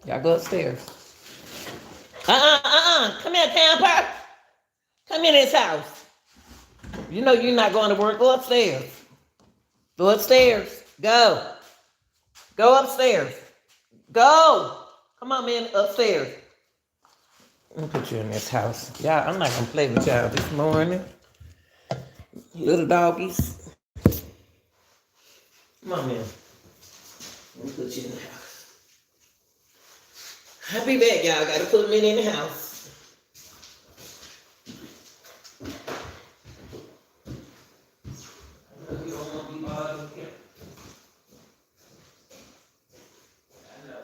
Y'all go upstairs. Come here, camper. Come in this house. You know you're not going to work. Go upstairs. Go upstairs. Go. Go upstairs. Go. Come on, man, upstairs. Let me put you in this house. Y'all, I'm not going to play with y'all this morning. Little doggies. Come on, man. Let me put you in the house. I'll be back, y'all. Got to put me in the house. I know you don't want to be bothered here. I know.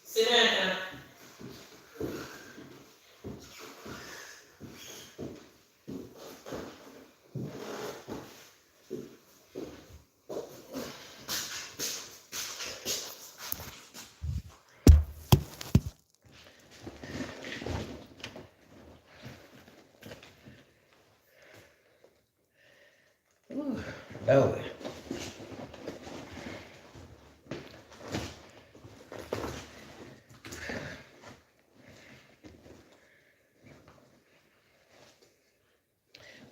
Sit down. Ooh, Lord.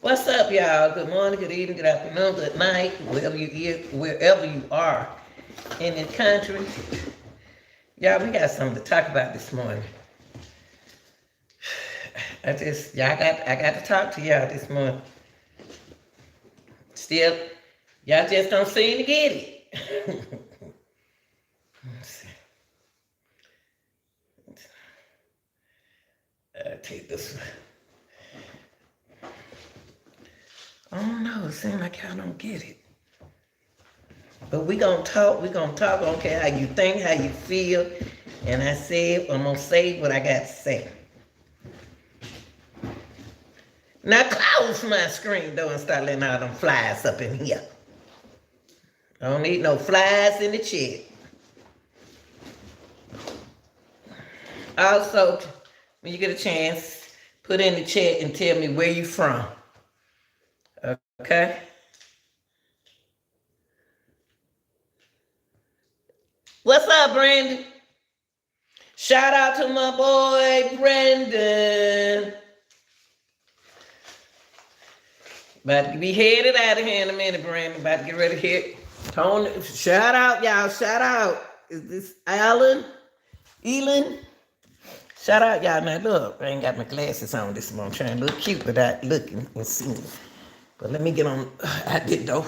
What's up, y'all? Good morning, good evening, good afternoon, good night, wherever you are in the country. Y'all, we got something to talk about this morning. I got to talk to y'all this morning. Still, y'all just don't seem to get it. Let's see. I'll take this one. I don't know, it seems like y'all don't get it. But we gonna talk, I don't care how you think, how you feel. And I'm gonna say what I got to say. Now close my screen though and start letting all them flies up in here. I don't need no flies in the chat. Also, when you get a chance, put in the chat and tell me where you from. Okay? What's up, Brandon? Shout out to my boy, Brandon. About to be headed out of here in a minute, Brandon. About to get ready to hit. Tony, shout out, y'all. Shout out. Is this Alan? Elin? Shout out, y'all. Now, look, I ain't got my glasses on this morning. I'm trying to look cute without looking and seeing. But let me get on. I did, though.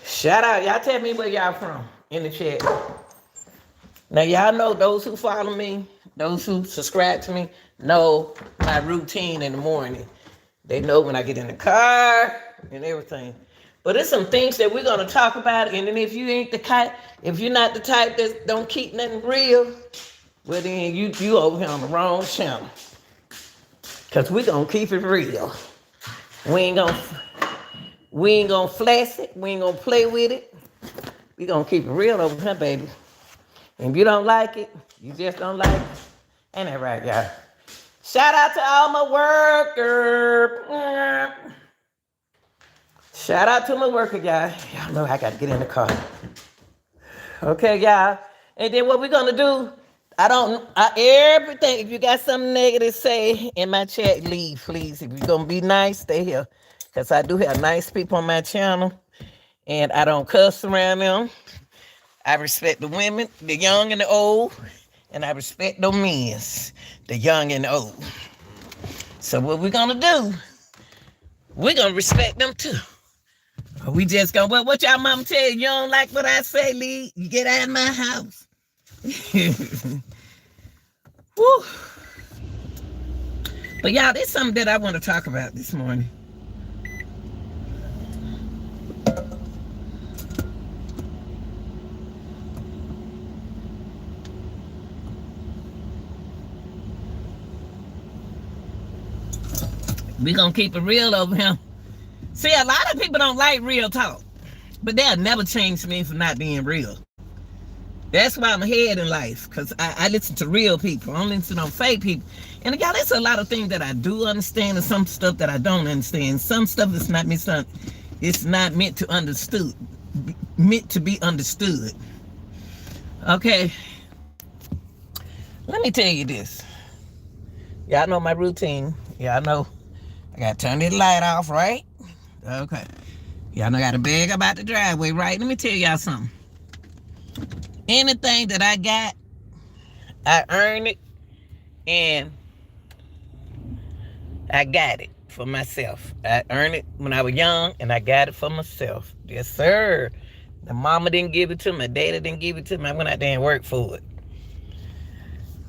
Shout out. Y'all tell me where y'all from in the chat. Now, y'all know those who follow me, those who subscribe to me, know my routine in the morning. They know when I get in the car and everything. But there's some things that we're going to talk about. And then if you're not the type that don't keep nothing real, well, then you over here on the wrong channel. Because we're going to keep it real. We ain't going to flex it. We ain't going to play with it. We're going to keep it real over here, baby. And if you don't like it, you just don't like it. Ain't that right, y'all? Shout out to all my workers. Shout out to my worker, y'all. Y'all know I got to get in the car. Okay, y'all. And then what we're going to do, everything, if you got something negative to say in my chat, leave, please. If you're going to be nice, stay here. Because I do have nice people on my channel. And I don't cuss around them. I respect the women, the young and the old. And I respect the men, the young and the old. So what we're going to do, we're going to respect them too. We just going to, what y'all mama tell you? You don't like what I say, Lee? You get out of my house. Woo. But y'all, there's something that I want to talk about this morning. We're going to keep it real over here See, a lot of people don't like real talk, but they'll never change me for not being real. That's why I'm ahead in life, because I listen to real people. I don't listen to no fake people. And y'all, there's a lot of things that I do understand and some stuff that I don't understand. Some stuff is not meant it's not meant to understood, meant to be understood. Okay. Let me tell you this. Y'all know my routine. Y'all know I gotta turn this light off, right? Okay. Y'all know I gotta bag about the driveway, right? Let me tell y'all something. Anything that I got, I earned it, and I got it for myself. I earned it when I was young, and I got it for myself. Yes, sir. The mama didn't give it to me. My daddy didn't give it to me. I went out there and worked for it.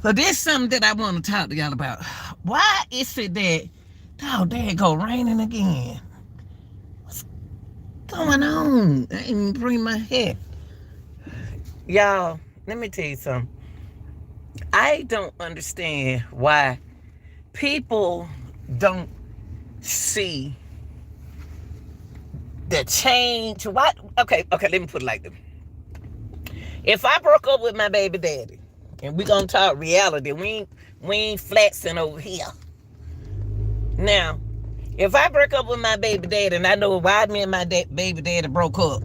So this is something that I want to talk to y'all about. Why is it that, oh, there it go, raining again? What's going on? I ain't even bring my head. Y'all, let me tell you something. I don't understand why people don't see the change. Why? Okay, let me put it like this. If I broke up with my baby daddy, and we're going to talk reality, we ain't flexing over here. Now, if I break up with my baby daddy, and I know why me and my baby daddy broke up,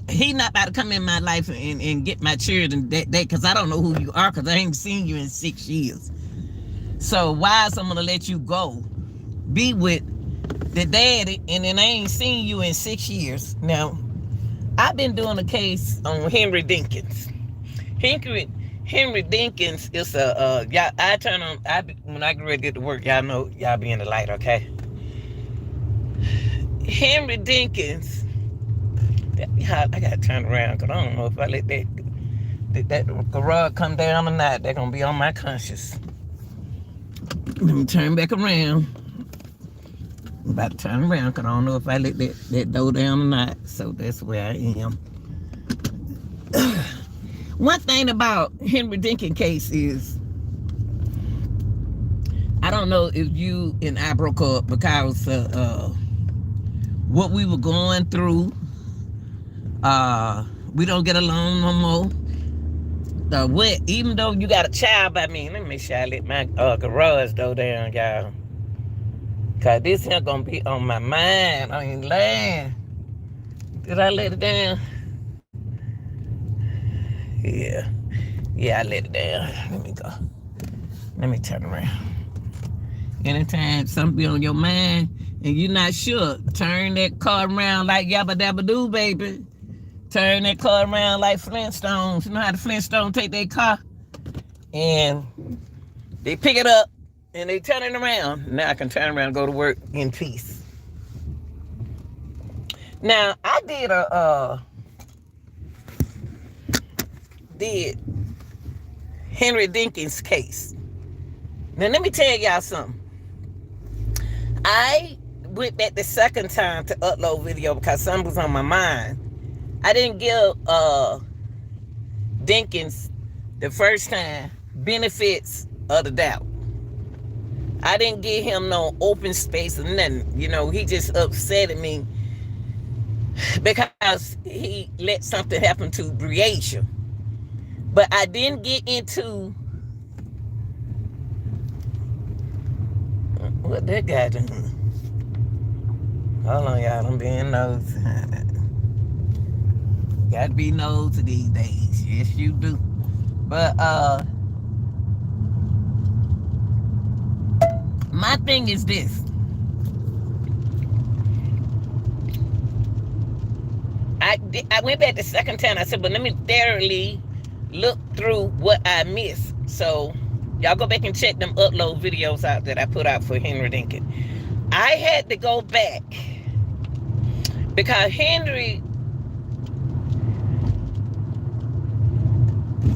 he not about to come in my life and get my children that day, because I don't know who you are, because I ain't seen you in 6 years. So why is I'm going to let you go be with the daddy, and then I ain't seen you in 6 years? Now, I've been doing a case on Henry Dinkins. Henry Dinkins is when I get ready to get to work, y'all know, y'all be in the light, okay? Henry Dinkins, I gotta turn around, because I don't know if I let that garage come down or not. They're gonna be on my conscience. Let me turn back around. I'm about to turn around, because I don't know if I let that door down or not. So that's where I am. One thing about Henry Dinkins case is, I don't know if you and I broke up because what we were going through. We don't get along no more. Even though you got a child by me, let me make sure I let my garage door down, y'all. Cause this here gonna be on my mind. I ain't lying. Did I let it down? Yeah, I let it down. Let me go. Let me turn around. Anytime something be on your mind and you're not sure, turn that car around like yabba dabba doo, baby. Turn that car around like Flintstones. You know how the Flintstones take their car and they pick it up and they turn it around. Now I can turn around and go to work in peace. Now, I did Henry Dinkins case. Now, let me tell y'all something. I went back the second time to upload video because something was on my mind. I didn't give Dinkins the first time benefits of the doubt. I didn't give him no open space or nothing. You know, he just upset at me because he let something happen to Briasia. But I didn't get into what that guy doing. Hold on, y'all. I'm being nosy. Gotta be nosy these days. Yes, you do. But my thing is this. I went back the second time. I said, but let me thoroughly look through what I missed. So y'all go back and check them upload videos out that I put out for Henry Dinkins. I had to go back because Henry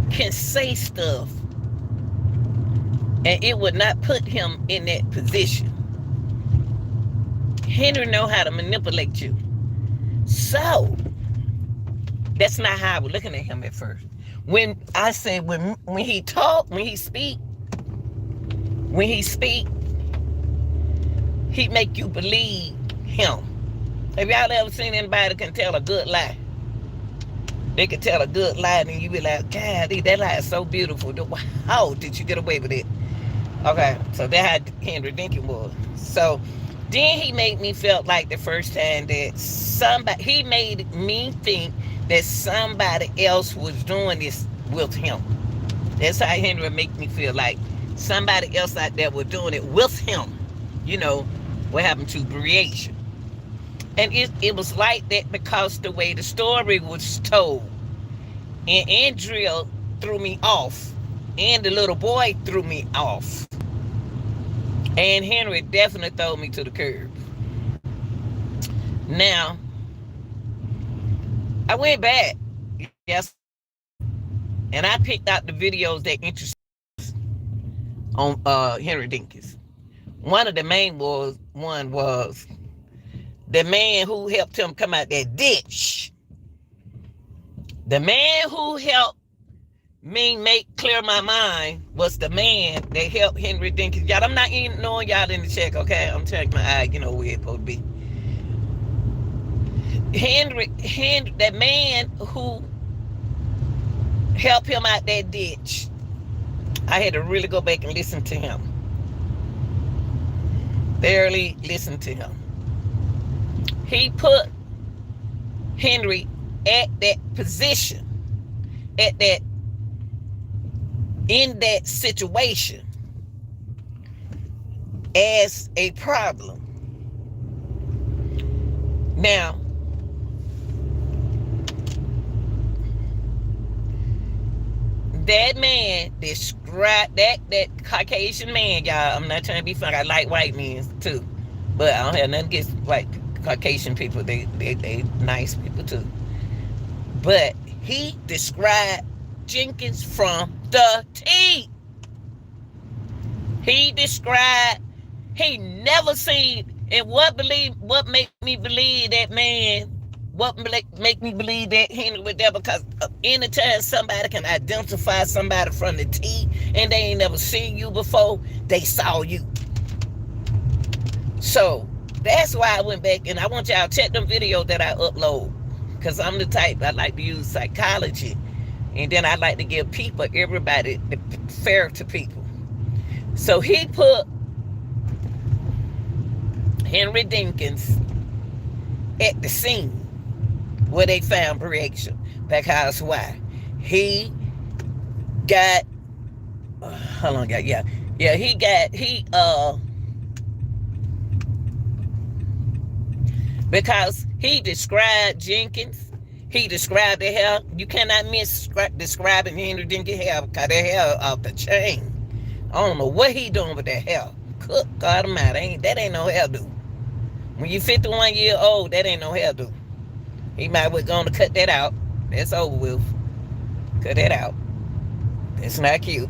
can say stuff and it would not put him in that position. Henry know how to manipulate you. So that's not how I was looking at him at first. When I said when he talk, when he speak, he make you believe him. Have y'all ever seen anybody can tell a good lie? They can tell a good lie and you be like, God, that lie is so beautiful. How did you get away with it? Okay, so that's how Henry Dinkins was. So then he made me feel like the first time that he made me think that somebody else was doing this with him. That's how Henry make me feel like somebody else out there was doing it with him. You know, what happened to creation. And it was like that because the way the story was told. And Andrea threw me off. And the little boy threw me off. And Henry definitely threw me to the curb. Now, I went back. Yes. And I picked out the videos that interested us on Henry Dinkins. One of the main was the man who helped him come out that ditch. The man who helped me clear my mind was the man that helped Henry Dinkins. Y'all, I'm not even knowing y'all in the check, okay? I'm checking my eye, you know where it's supposed to be. Henry, that man who helped him out that ditch, I had to really go back and listen to him. Barely listen to him. He put Henry at that position, in that situation as a problem. Now, that man described that Caucasian man, y'all. I'm not trying to be funny. I like white men too, but I don't have nothing against white Caucasian people. They nice people too. But he described Dinkins from the T. He described, he never seen, and what make me believe that man, what make me believe that Henry was there, because anytime somebody can identify somebody from the T and they ain't never seen you before, they saw you. So that's why I went back and I want y'all to check them videos that I upload, because I'm the type, I like to use psychology, and then I like to give everybody fair to people. So he put Henry Dinkins at the scene where they found creation. Because why? He got, how long got, because he described Dinkins, he described the hair. You cannot miss describing Henry Dinkins' hair, because that hair off the chain. I don't know what he doing with that hair. Good God Almighty, that ain't no hairdo. When you 51 years old, that ain't no hairdo. He might be going to cut that out. That's over with. Cut that out. That's not cute.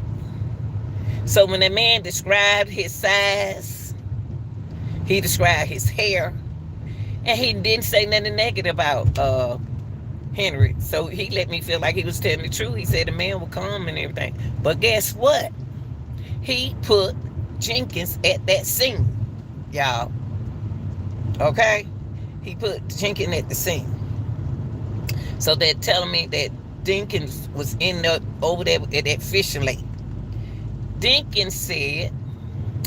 So when the man described his size, he described his hair, and he didn't say nothing negative about Henry. So he let me feel like he was telling the truth. He said the man would come and everything. But guess what? He put Dinkins at that scene, y'all. Okay? He put Dinkins at the scene. So they're telling me that Dinkins was over there at that fishing lake. Dinkins said,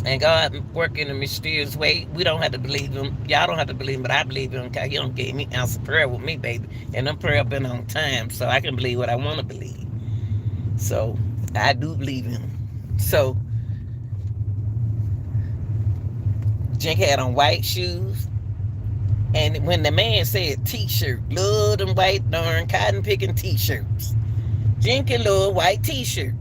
and God worked in a mysterious way. We don't have to believe him. Y'all don't have to believe him, but I believe him, because he don't give me answer prayer with me, baby. And them prayer been on time, so I can believe what I want to believe. So I do believe him. So Jink had on white shoes. And when the man said t-shirt, love them white darn cotton picking t-shirts. Jink love white t-shirts.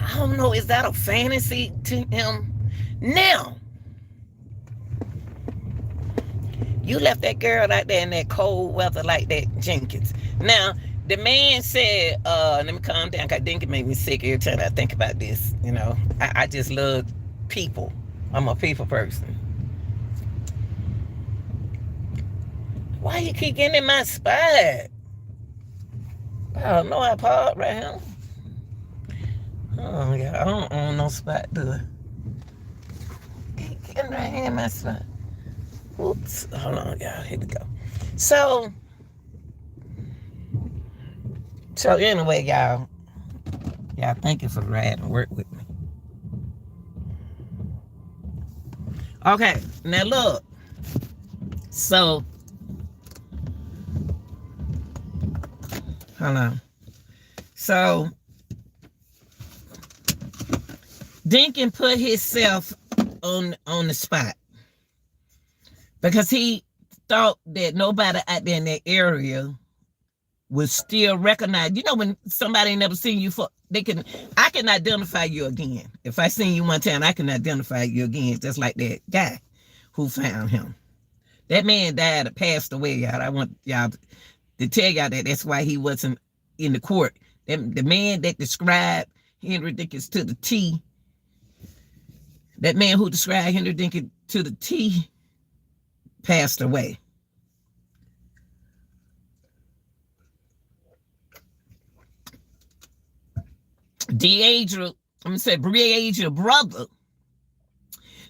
I don't know, is that a fantasy to him? Now, you left that girl out there in that cold weather like that, Dinkins. Now, the man said, let me calm down, because Dinkins make me sick every time I think about this. You know, I just love people. I'm a people person. Why you keep getting in my spot? Oh, no, I parked right here. Oh, yeah, I don't own no spot, do I? Getting right here, my son. Oops. Hold on, y'all. Here we go. So anyway, y'all. Thank you for riding work with me. Okay, now look. So, hold on. So, Dinkins put himself on the spot because he thought that nobody out there in that area would still recognize. You know, when somebody never seen you for, I can identify you again. If I seen you one time, I can identify you again, just like that guy who found him. That man died or passed away, y'all. I want y'all to tell y'all that that's why he wasn't in the court. The man that described Henry Dinkins to the T, that man who described Henry Dinkins to the T passed away. Breasia brother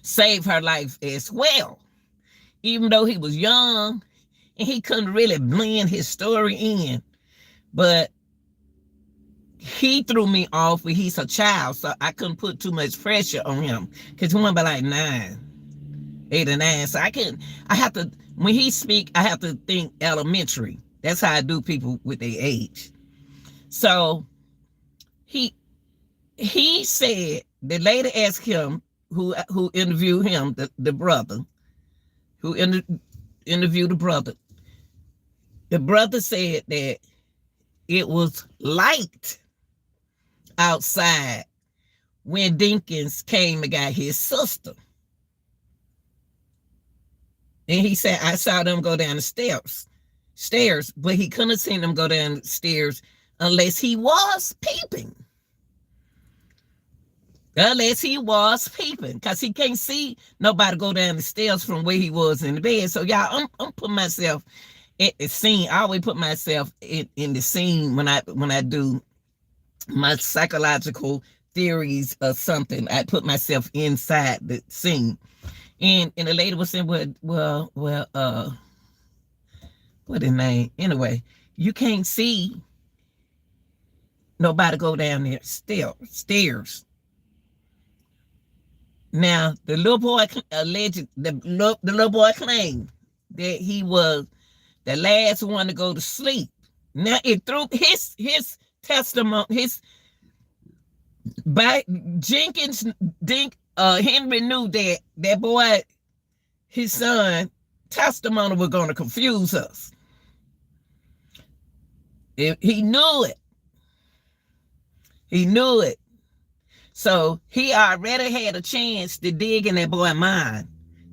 saved her life as well. Even though he was young and he couldn't really blend his story in. But he threw me off when he's a child, so I couldn't put too much pressure on him. Because he was about like 8 or 9. So I have to, when he speak, I have to think elementary. That's how I do people with their age. So he said, the lady asked him, who interviewed him, the brother, who interviewed the brother. The brother said that it was light outside when Dinkins came and got his sister. And he said, I saw them go down the stairs, but he couldn't have seen them go down the stairs unless he was peeping. Because he can't see nobody go down the stairs from where he was in the bed. So y'all, I'm putting myself at the scene. I always put myself in the scene when I do my psychological theories or something. I put myself inside the scene. And the lady was saying, well, what his name? Anyway, you can't see nobody go down there stairs. Now, the little boy claimed that he was the last one to go to sleep. Now, it through his testimony, Henry knew that boy, his son, testimony was going to confuse us. He knew it. He knew it. So he already had a chance to dig in that boy's mind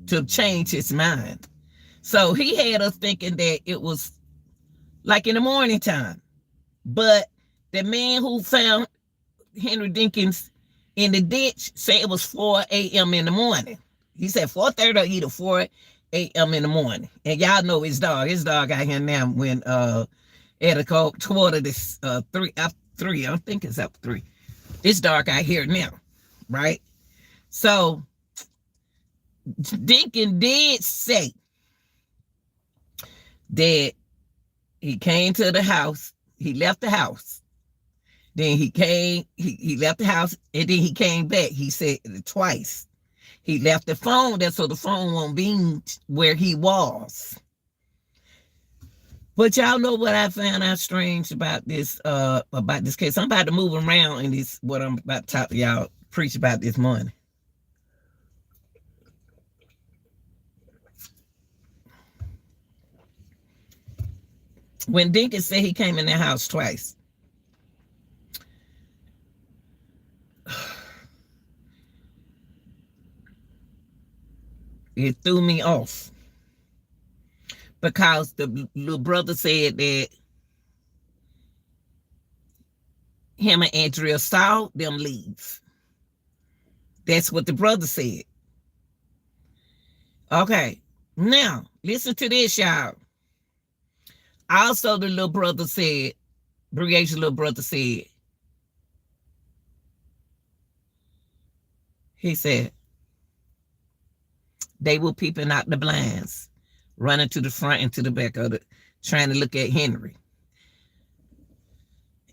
to change his mind. So he had us thinking that it was like in the morning time. But the man who found Henry Dinkins in the ditch said it was 4 a.m. in the morning. He said 4:30 or either 4 a.m. in the morning. And y'all know his dog. His dog out here now when at a quarter to 3. I think it's up 3. It's dark out here now, right? So Dinkins did say that he came to the house. He left the house. Then he left the house, and then he came back. He said it twice. He left the phone there so the phone won't be where he was. But y'all know what I found out strange about this case. I'm about to move around in this, what I'm about to talk to y'all, preach about this morning. When Dinkins said he came in the house twice, it threw me off. Because the little brother said that him and Andrea saw them leave. That's what the brother said. Okay, now listen to this, y'all. Also, the little brother said, Briage's little brother said, he said, They were peeping out the blinds, running to the front and to the back of it, trying to look at Henry.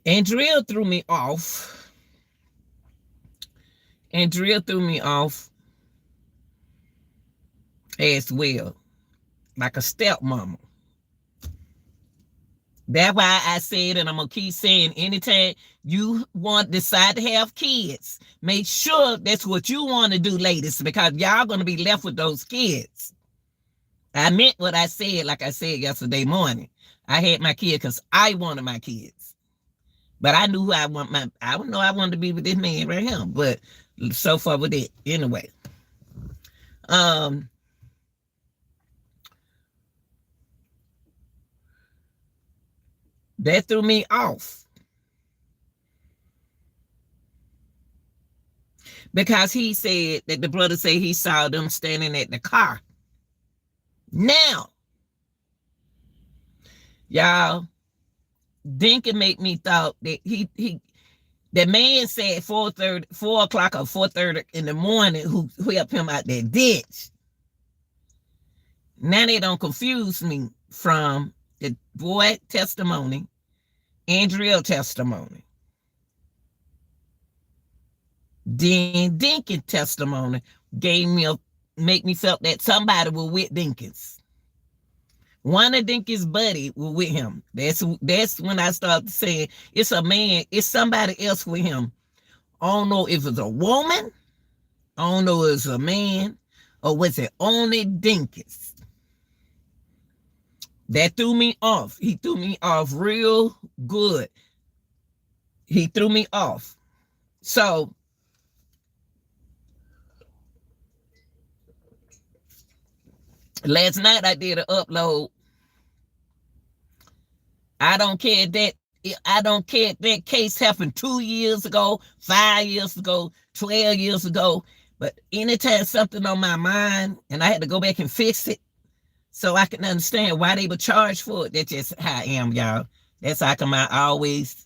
And Drill threw me off. As well, like a stepmama. That's why I said, and I'm going to keep saying, anytime you decide to have kids, make sure that's what you want to do, ladies, because y'all going to be left with those kids. I meant what I said, like I said yesterday morning. I had my kid because I wanted my kids. But I knew who I wanted to be with this man right here. But so far with it. Anyway. That threw me off. Because he said that the brother said he saw them standing at the car. Now, y'all, Dinkins make me thought that the man said 4 o'clock or 4:30 in the morning who helped him out that ditch. Now they don't confuse me from the boy testimony and Drill testimony. Then Dinkins testimony make me felt that somebody was with Dinkins. One of Dinkins' buddy was with him. That's when I started saying it's a man, it's somebody else with him. I don't know if it's a woman, I don't know if it's a man, or was it only Dinkins? That threw me off. He threw me off real good. He threw me off. So, last night I did an upload. I don't care that case happened 2 years ago, 5 years ago, 12 years ago. But anytime something on my mind and I had to go back and fix it, so I can understand why they were charged for it. That's just how I am, y'all. That's how come I always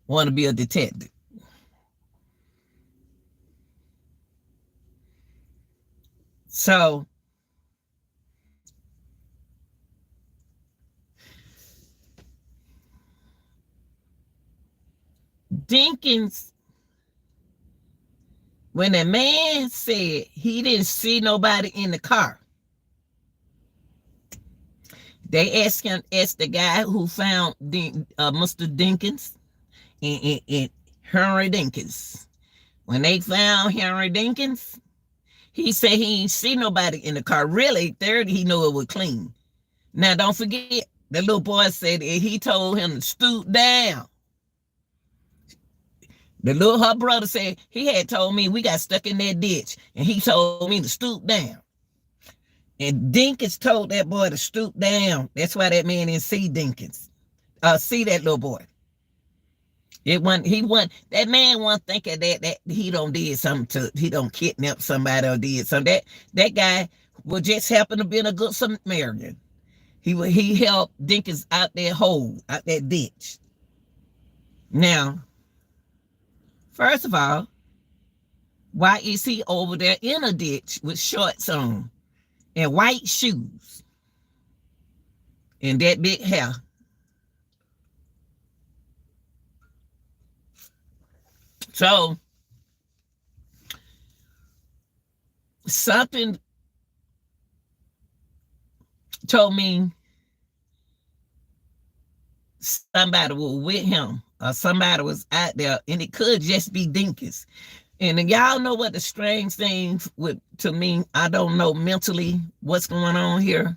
want to be a detective. So, Dinkins, when the man said he didn't see nobody in the car, they asked the guy who found Mr. Dinkins and Henry Dinkins. When they found Henry Dinkins, he said he ain't see nobody in the car. Really, third, he knew it was clean. Now, don't forget, the little boy said he told him to stoop down. Her brother said he had told me we got stuck in that ditch, and he told me to stoop down. And Dinkins told that boy to stoop down. That's why that man didn't see Dinkins. See that little boy. That man wasn't thinking that he don't did something he don't kidnap somebody or did something. That guy would just happen to be a good Samaritan. He helped Dinkins out that ditch. Now, first of all, why is he over there in a ditch with shorts on and white shoes and that big hair? So, something told me somebody was with him or somebody was out there, and it could just be Dinkins. And y'all know what the strange thing to me, I don't know mentally what's going on here.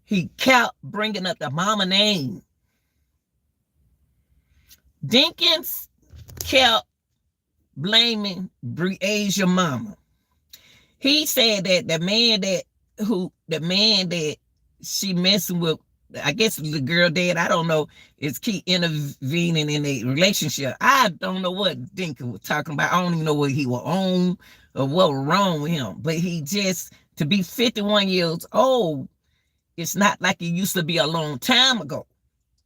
He kept bringing up the mama name. Dinkins kept blaming Breasia mama. He said that the man that she messing with, I guess the girl dad, I don't know, is keep intervening in a relationship. I don't know what Dinkins was talking about. I don't even know what he was on or what was wrong with him. But he just, to be 51 years old, it's not like it used to be a long time ago.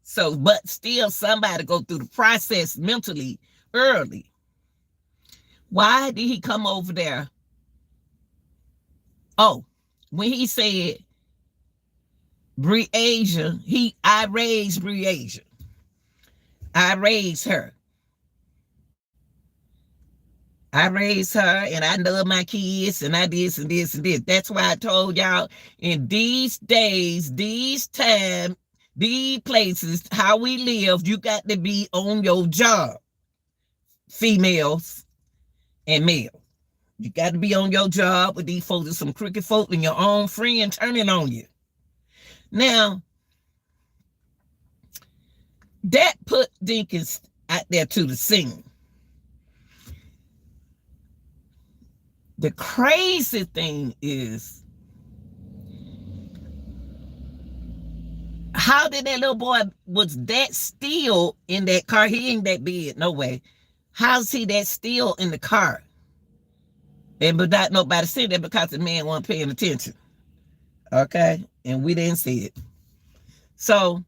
So, but still somebody go through the process mentally early. Why did he come over there Oh, when he said Breasia, I raised Breasia. I raised her. I raised her and I love my kids and I this and this and this. That's why I told y'all in these days, these times, these places, how we live, you got to be on your job, females and males. You got to be on your job with these folks, some crooked folk and your own friend turning on you. Now, that put Dinkins out there to the scene. The crazy thing is, how did that little boy was that still in that car? He ain't that big, no way. How's he that still in the car? And but not nobody said that because the man wasn't paying attention. Okay, and we didn't see it. So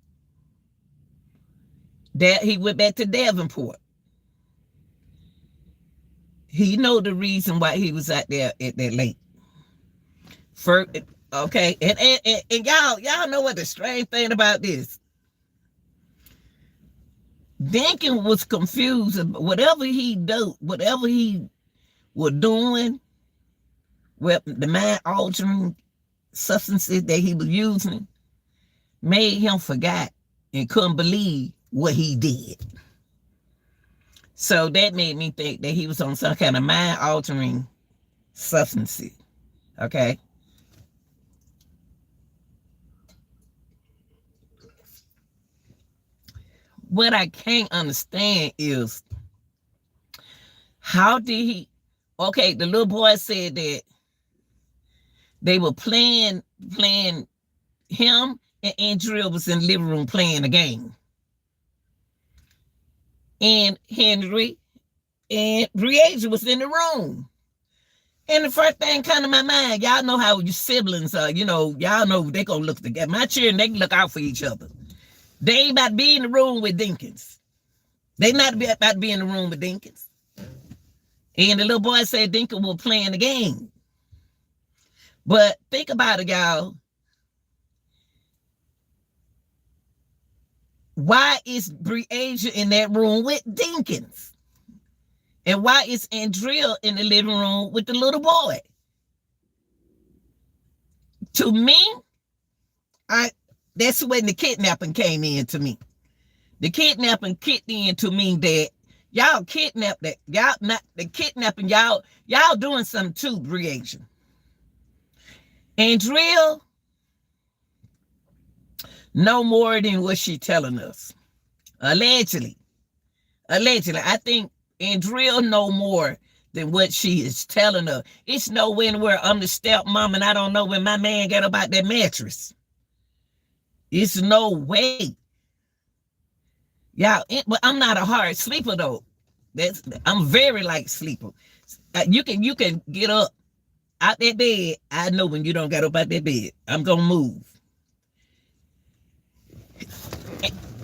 that he went back to Davenport. He know the reason why he was out there at that lake. Okay, and y'all know what the strange thing about this. Dinkins was confused. Whatever he was doing, with the mind altering substances that he was using, made him forget and couldn't believe what he did. So that made me think that he was on some kind of mind altering substances. Okay. What I can't understand is, how did he, okay, the little boy said that they were playing him and Andrea was in the living room playing a game. And Henry and Breasia was in the room. And the first thing come to my mind, y'all know how your siblings are, y'all know they gonna look together. My children, they can look out for each other. They ain't about to be in the room with Dinkins. They not about to be in the room with Dinkins. And the little boy said Dinkins was playing the game. But think about it, y'all. Why is Breasia in that room with Dinkins? And why is Andrea in the living room with the little boy? To me, that's when the kidnapping came in to me. The kidnapping kicked in to me that y'all kidnapped that. Y'all not the kidnapping, y'all doing something too, Breasia. Andrea no more than what she telling us. Allegedly. I think Andrea know more than what she is telling us. It's nowhere where I'm the stepmom and I don't know when my man got about that mattress. It's no way. Y'all, but I'm not a hard sleeper though. I'm very light sleeper. You can get up out that bed. I know when you don't get up out that bed. I'm gonna move.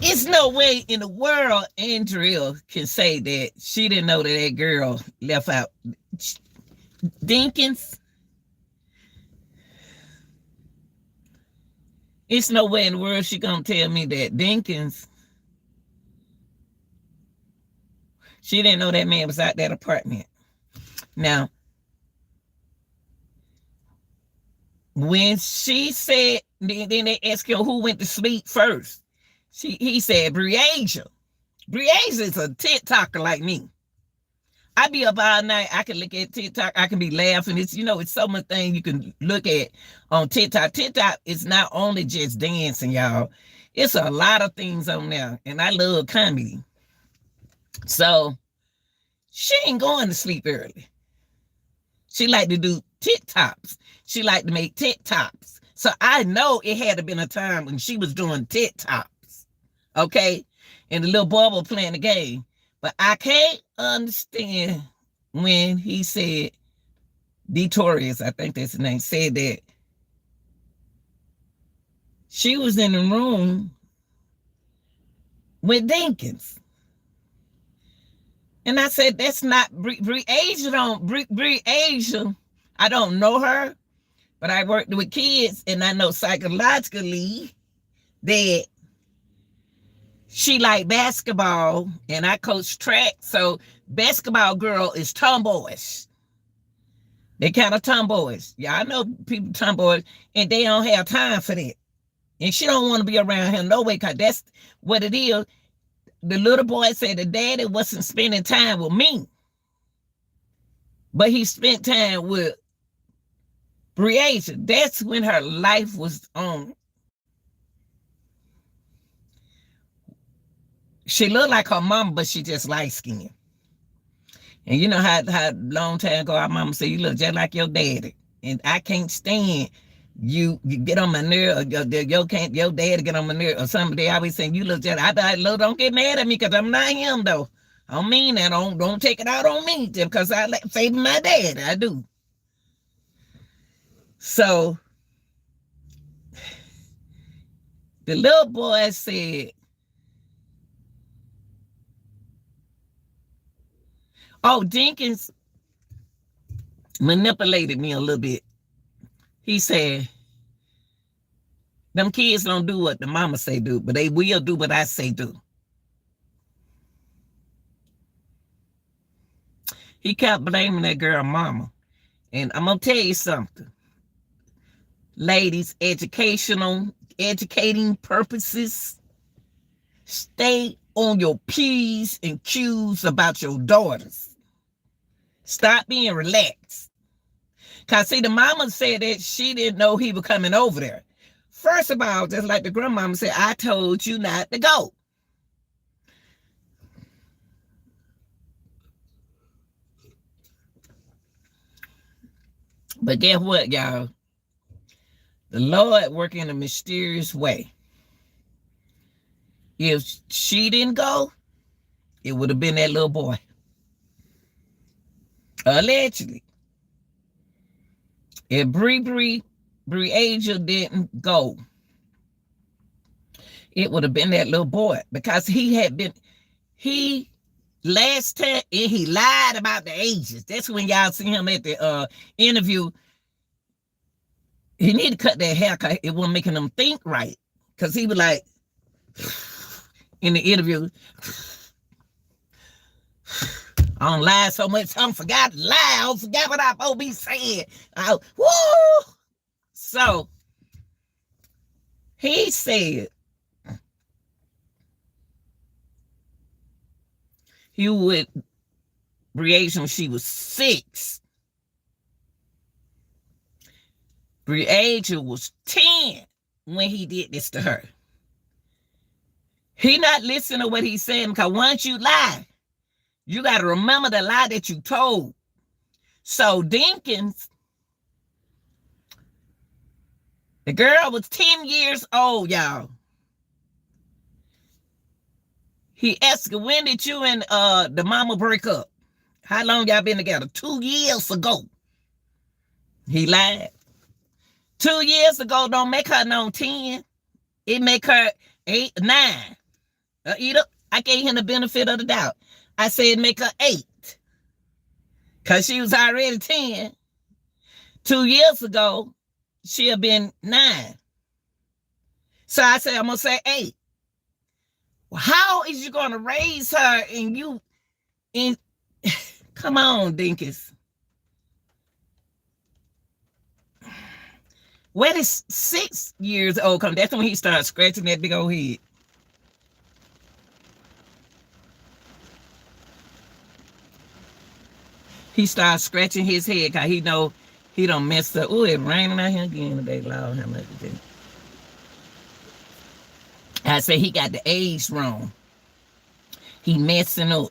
It's no way in the world Andrea can say that she didn't know that girl left out. Dinkins. It's no way in the world she gonna tell me that Dinkins, she didn't know that man was out that apartment. Now, when she said, then they asked him who went to sleep first. He said Breasia. Breasia is a TikToker like me. I be up all night. I can look at TikTok. I can be laughing. It's so much thing you can look at on TikTok. TikTok is not only just dancing, y'all. It's a lot of things on there. And I love comedy. So she ain't going to sleep early. She like to do TikToks. She like to make TikToks. So I know it had to been a time when she was doing TikToks. Okay? And the little boy was playing the game. But I can't understand when he said, Detorius, I think that's his name, said that she was in the room with Dinkins. And I said, that's not Breasia. Breasia, I don't know her, but I worked with kids, and I know psychologically that she liked basketball, and I coach track. So basketball girl is tomboyish. They kind of tomboyish. Yeah, I know people tomboyish, and they don't have time for that. And she don't want to be around him no way, because that's what it is. The little boy said the daddy wasn't spending time with me, but he spent time with Briasia. That's when her life was on. She looked like her mama, but she just light skinned. And you know how long time ago our mama said, you look just like your daddy. And I can't stand you get on my nerve, or your daddy get on my nerve, or something. They always saying, you look just, don't get mad at me, because I'm not him, though. I don't mean that. Don't take it out on me, just because I favor my dad. I do. So the little boy said, oh, Dinkins manipulated me a little bit. He said, them kids don't do what the mama say do, but they will do what I say do. He kept blaming that girl mama. And I'm going to tell you something. Ladies, educating purposes, stay on your P's and Q's about your daughters. Stop being relaxed. Because, see, the mama said that she didn't know he was coming over there. First of all, just like the grandmama said, I told you not to go. But guess what, y'all? The Lord working in a mysterious way. If she didn't go, it would have been that little boy. Allegedly. If Briasia didn't go, it would have been that little boy, because he last time, and he lied about the ages. That's when y'all see him at the interview. He need to cut that hair, because it wasn't making him think right. Because he was like, in the interview, I don't lie so much, I forgot to lie. I forgot what I'm supposed to be saying. Woo! So, he said he would Briasia when she was 6. Briasia was 10 when he did this to her. He not listening to what he's saying, because once you lie, you got to remember the lie that you told. So Dinkins, the girl was 10 years old, y'all. He asked her, when did you and the mama break up? How long y'all been together? 2 years ago. He lied. 2 years ago don't make her no 10. It make her 8, 9. I gave him the benefit of the doubt. I said make her 8. Because she was already 10. 2 years ago, she'd have been 9. So I said, I'm going to say 8. Well, how is you going to raise her and you... Come on, Dinkins. Where did 6 years old come? That's when he started scratching that big old head. He started scratching his head because he know he done messed up. Oh, it raining out here again today, Lord. How much is it? I say he got the age wrong. He messing up.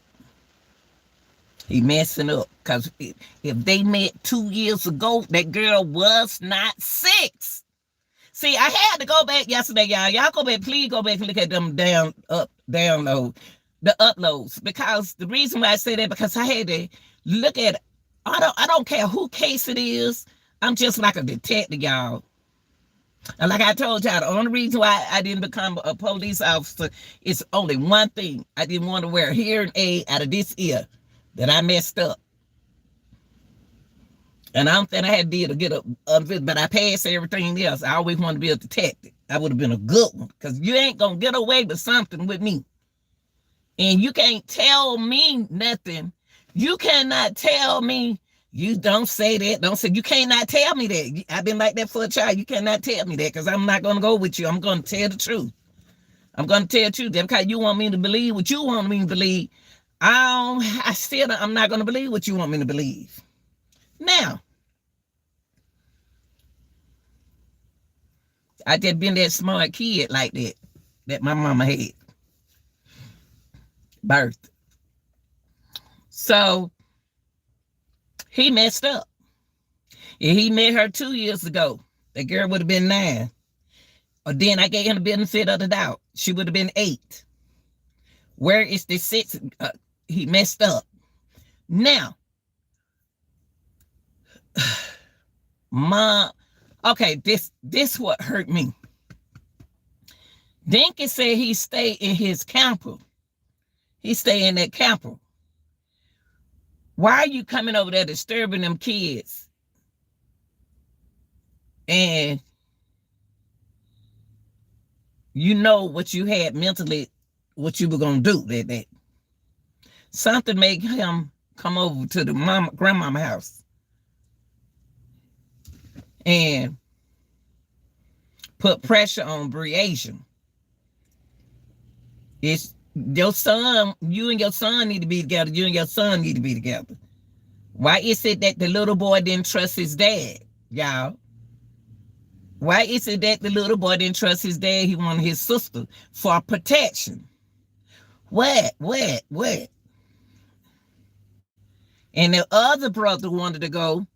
He messing up. Because if they met 2 years ago, that girl was not 6. See, I had to go back yesterday, y'all. Y'all go back, please go back and look at them download, the uploads. Because the reason why I say that, because I had to look at, I don't care who case it is. I'm just like a detective, y'all. And like I told y'all, the only reason why I didn't become a police officer is only one thing. I didn't want to wear a hearing aid out of this ear that I messed up. And I don't think I had to get up, but I passed everything else. I always wanted to be a detective. I would have been a good one because you ain't going to get away with something with me. And you can't tell me nothing. You cannot tell me, you don't say that, don't say, you cannot tell me that. I've been like that for a child. You cannot tell me that because I'm not going to go with you. I'm going to tell the truth. I'm going to tell the truth. Because you want me to believe what you want me to believe, I'm not going to believe what you want me to believe. Now, I just been that smart kid like that my mama had birthed. So he messed up. If he met her 2 years ago, the girl would have been 9. Or then I gave him the benefit of the doubt. She would have been 8. Where is the 6? He messed up. Now, Mom, okay, this what hurt me. Dinkins said he stayed in his camper. He stayed in that camper. Why are you coming over there disturbing them kids? And you know what you had mentally, what you were going to do that. Something made him come over to the grandmama house and put pressure on Breasia. It's your son, you and your son need to be together. You and your son need to be together. Why is it that the little boy didn't trust his dad, y'all? Why is it that the little boy didn't trust his dad? He wanted his sister for protection. What? And the other brother wanted to go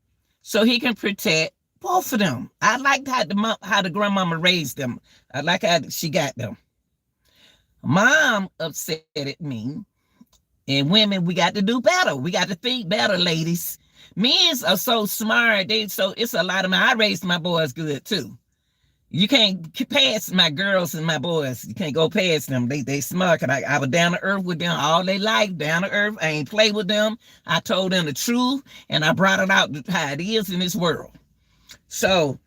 so he can protect both of them. I liked how the grandmama raised them. I like how she got them. Mom upset at me. And women, we got to do better. We got to think better, ladies. Men are so smart. It's a lot of them. I raised my boys good too. You can't pass my girls and my boys. You can't go past them. They smart. I was down to earth with them all their life. Down to earth. I ain't play with them. I told them the truth, and I brought it out how it is in this world. So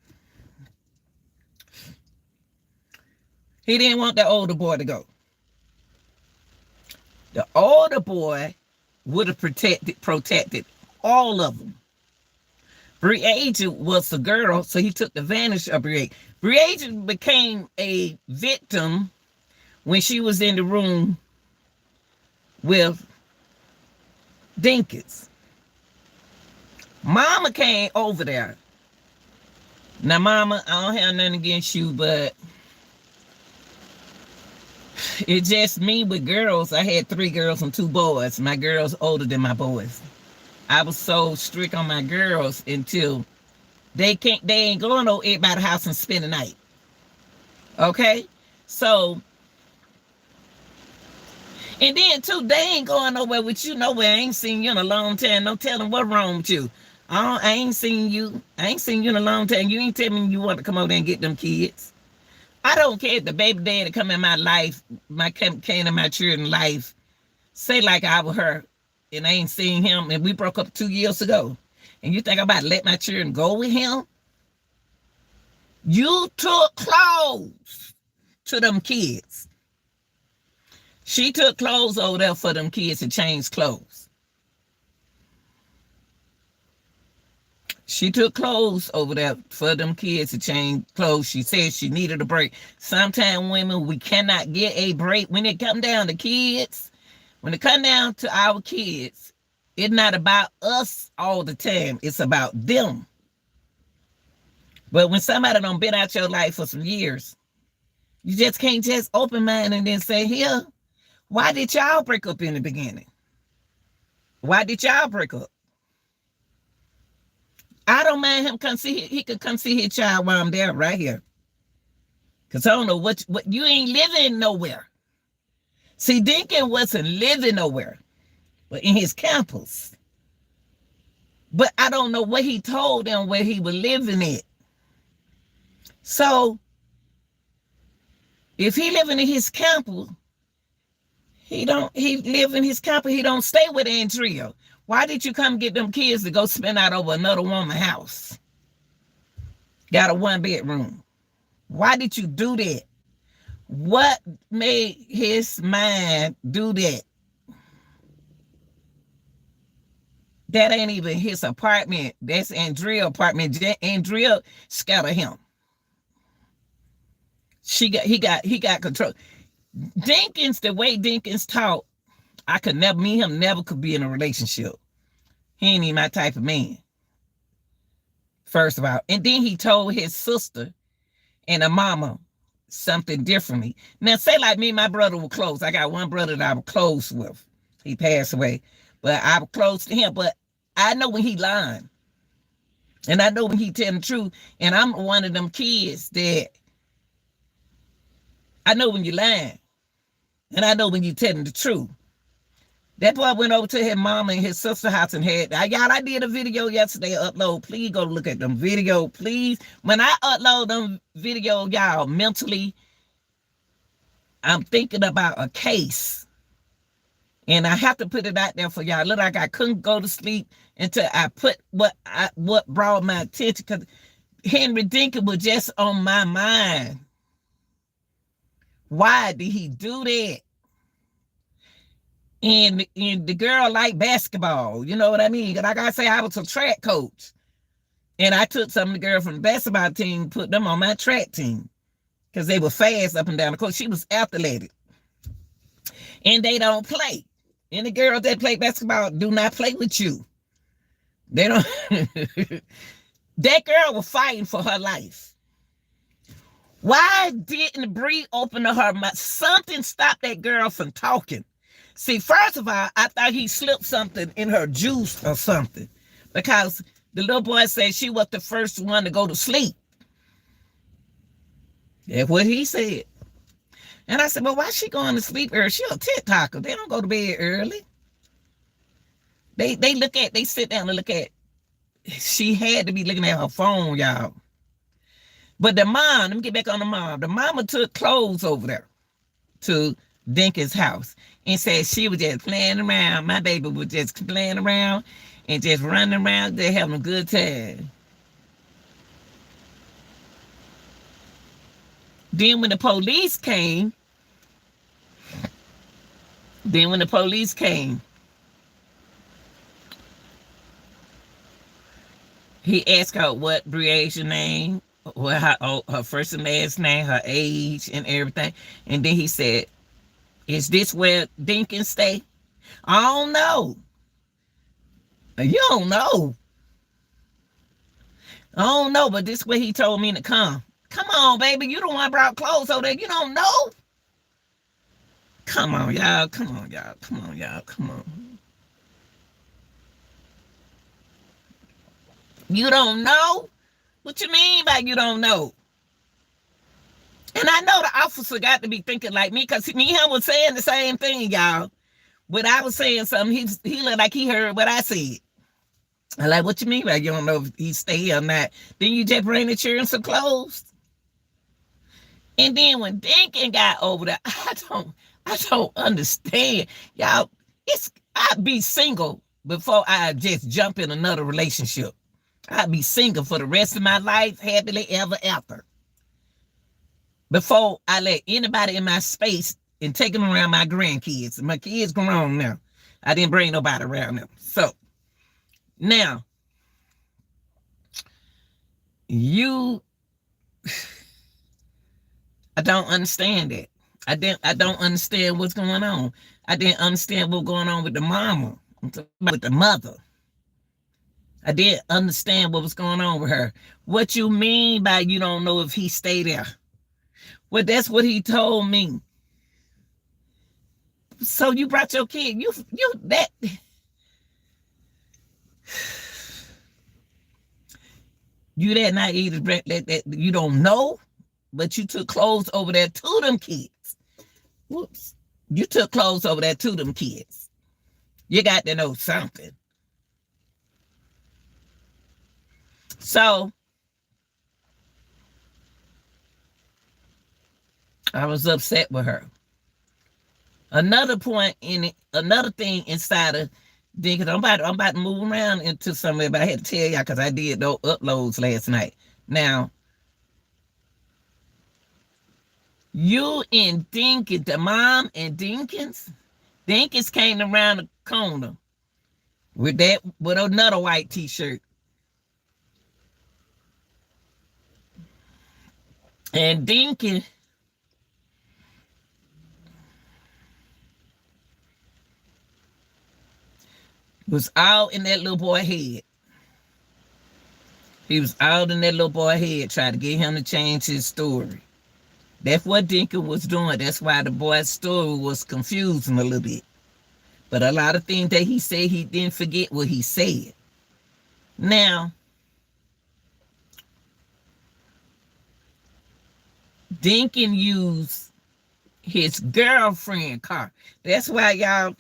he didn't want the older boy to go. The older boy would have protected all of them. Breasia was a girl, so he took advantage of Breasia. Breasia became a victim when she was in the room with Dinkins. Mama came over there. Now, Mama, I don't have nothing against you, but it's just me with girls. I had 3 girls and 2 boys. My girls older than my boys. I was so strict on my girls until they ain't going to everybody's house and spend the night. Okay? So, and then too, they ain't going nowhere with you nowhere. I ain't seen you in a long time. No telling what's wrong with you. I ain't seen you. I ain't seen you in a long time. You ain't telling me you want to come over there and get them kids. I don't care if the baby daddy come in my life, came in my children's life, say like I was her, and I ain't seen him, and we broke up 2 years ago. And you think I'm about to let my children go with him? You took clothes to them kids. She took clothes over there for them kids to change clothes. She took clothes over there for them kids to change clothes. She said she needed a break. Sometimes women, we cannot get a break. When it come down to kids, when it come down to our kids, it's not about us all the time. It's about them. But when somebody done been out your life for some years, you just can't just open mind and then say, here, why did y'all break up in the beginning? Why did y'all break up? I don't mind him come see. He could come see his child while I'm there right here. Because I don't know what you ain't living nowhere. See, Dinkins wasn't living nowhere, but in his campus. But I don't know what he told them where he was living at. So, if he living in his campus, he live in his campus, he don't stay with Andrea. Why did you come get them kids to go spend out over another woman's house? Got a 1-bedroom. Why did you do that? What made his mind do that? That ain't even his apartment. That's Andrea's apartment. Andrea scattered him. He got control. Dinkins, the way Dinkins talk, I could never, me and him never could be in a relationship. He ain't even my type of man. First of all. And then he told his sister and a mama something differently. Now, say like me, my brother was close. I got one brother that I was close with. He passed away. But I was close to him. But I know when he lying. And I know when he telling the truth. And I'm one of them kids that I know when you're lying. And I know when you're telling the truth. That boy went over to his mama and his sister's house and had, y'all, I did a video yesterday, upload. Please go look at them video, please. When I upload them video, y'all, mentally, I'm thinking about a case. And I have to put it out there for y'all. Look like I couldn't go to sleep until I put what brought my attention. Because Henry Dinkins was just on my mind. Why did he do that? And the girl liked basketball. You know what I mean? Like I say, I was a track coach. And I took some of the girls from the basketball team, put them on my track team. Because they were fast up and down the court. She was athletic. And they don't play. And the girls that play basketball do not play with you. They don't. That girl was fighting for her life. Why didn't Bree open her mouth? Something stopped that girl from talking. See, first of all, I thought he slipped something in her juice or something. Because the little boy said she was the first one to go to sleep. That's what he said. And I said, well, why she going to sleep early? She a TikToker. They don't go to bed early. They sit down and look at. She had to be looking at her phone, y'all. But the mom, let me get back on the mom. The mama took clothes over there to Dinkins' house and said she was just playing around. My baby was just playing around and just running around there having a good time. Then when the police came, he asked her what Bria's name, what her first and last name, her age, and everything. And then he said, is this where Dinkins stay? I don't know. You don't know. I don't know, but this way he told me to come. Come on, baby. You the one brought clothes over there. You don't know? Come on, y'all. Come on, y'all. Come on, y'all. Come on. You don't know? What you mean by you don't know? And I know the officer got to be thinking like me, because me and him was saying the same thing, y'all. When I was saying something, he looked like he heard what I said. I'm like, what you mean by you don't know if he stay or not? Then you just bring the children some clothes. And then when Dinkins got over there, I don't understand. Y'all, I'd be single before I just jump in another relationship. I'd be single for the rest of my life, happily ever after. Before I let anybody in my space and take them around my grandkids. My kids grown now. I didn't bring nobody around them. So, now, I don't understand that. I don't understand what's going on. I didn't understand what's going on with the mama, with the mother. I didn't understand what was going on with her. What you mean by you don't know if he stayed there? Well, that's what he told me. So you brought your kid. You that. You that naive that you don't know, but you took clothes over there to them kids. Whoops. You took clothes over there to them kids. You got to know something. So I was upset with her. Another point in it, another thing inside of Dinkins, I'm about to move around into somewhere, but I had to tell y'all because I did those uploads last night. Now, you and Dinkins, the mom and Dinkins came around the corner with another white t-shirt. And Dinkins was out in that little boy head. He was out in that little boy head trying to get him to change his story. That's what Dinkins was doing. That's why the boy's story was confusing a little bit. But a lot of things that he said, he didn't forget what he said. Now, Dinkins used his girlfriend car. That's why y'all,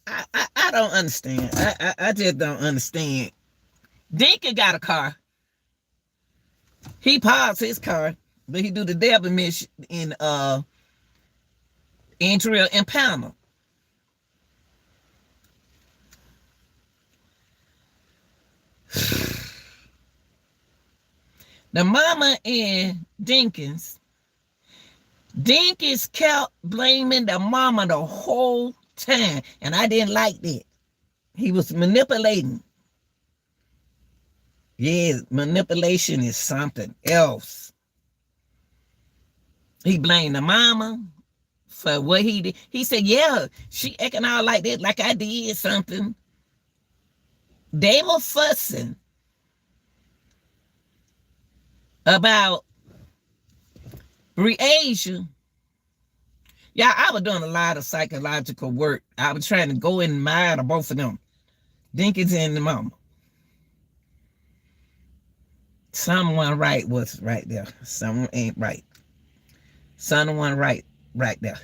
I don't understand. I just don't understand. Dinkins got a car. He parks his car, but he do the devil mission in Trail and Panama. The mama and Dinkins kept blaming the mama the whole time, and I didn't like that. He was manipulating. Yeah, manipulation is something else. He blamed the mama for what he did. He said, yeah, she acting out like that, like I did something. They were fussing about Asia. Yeah, I was doing a lot of psychological work. I was trying to go in the mind of both of them, Dinkins and the mama. Someone right was right there. Someone ain't right. Someone right there.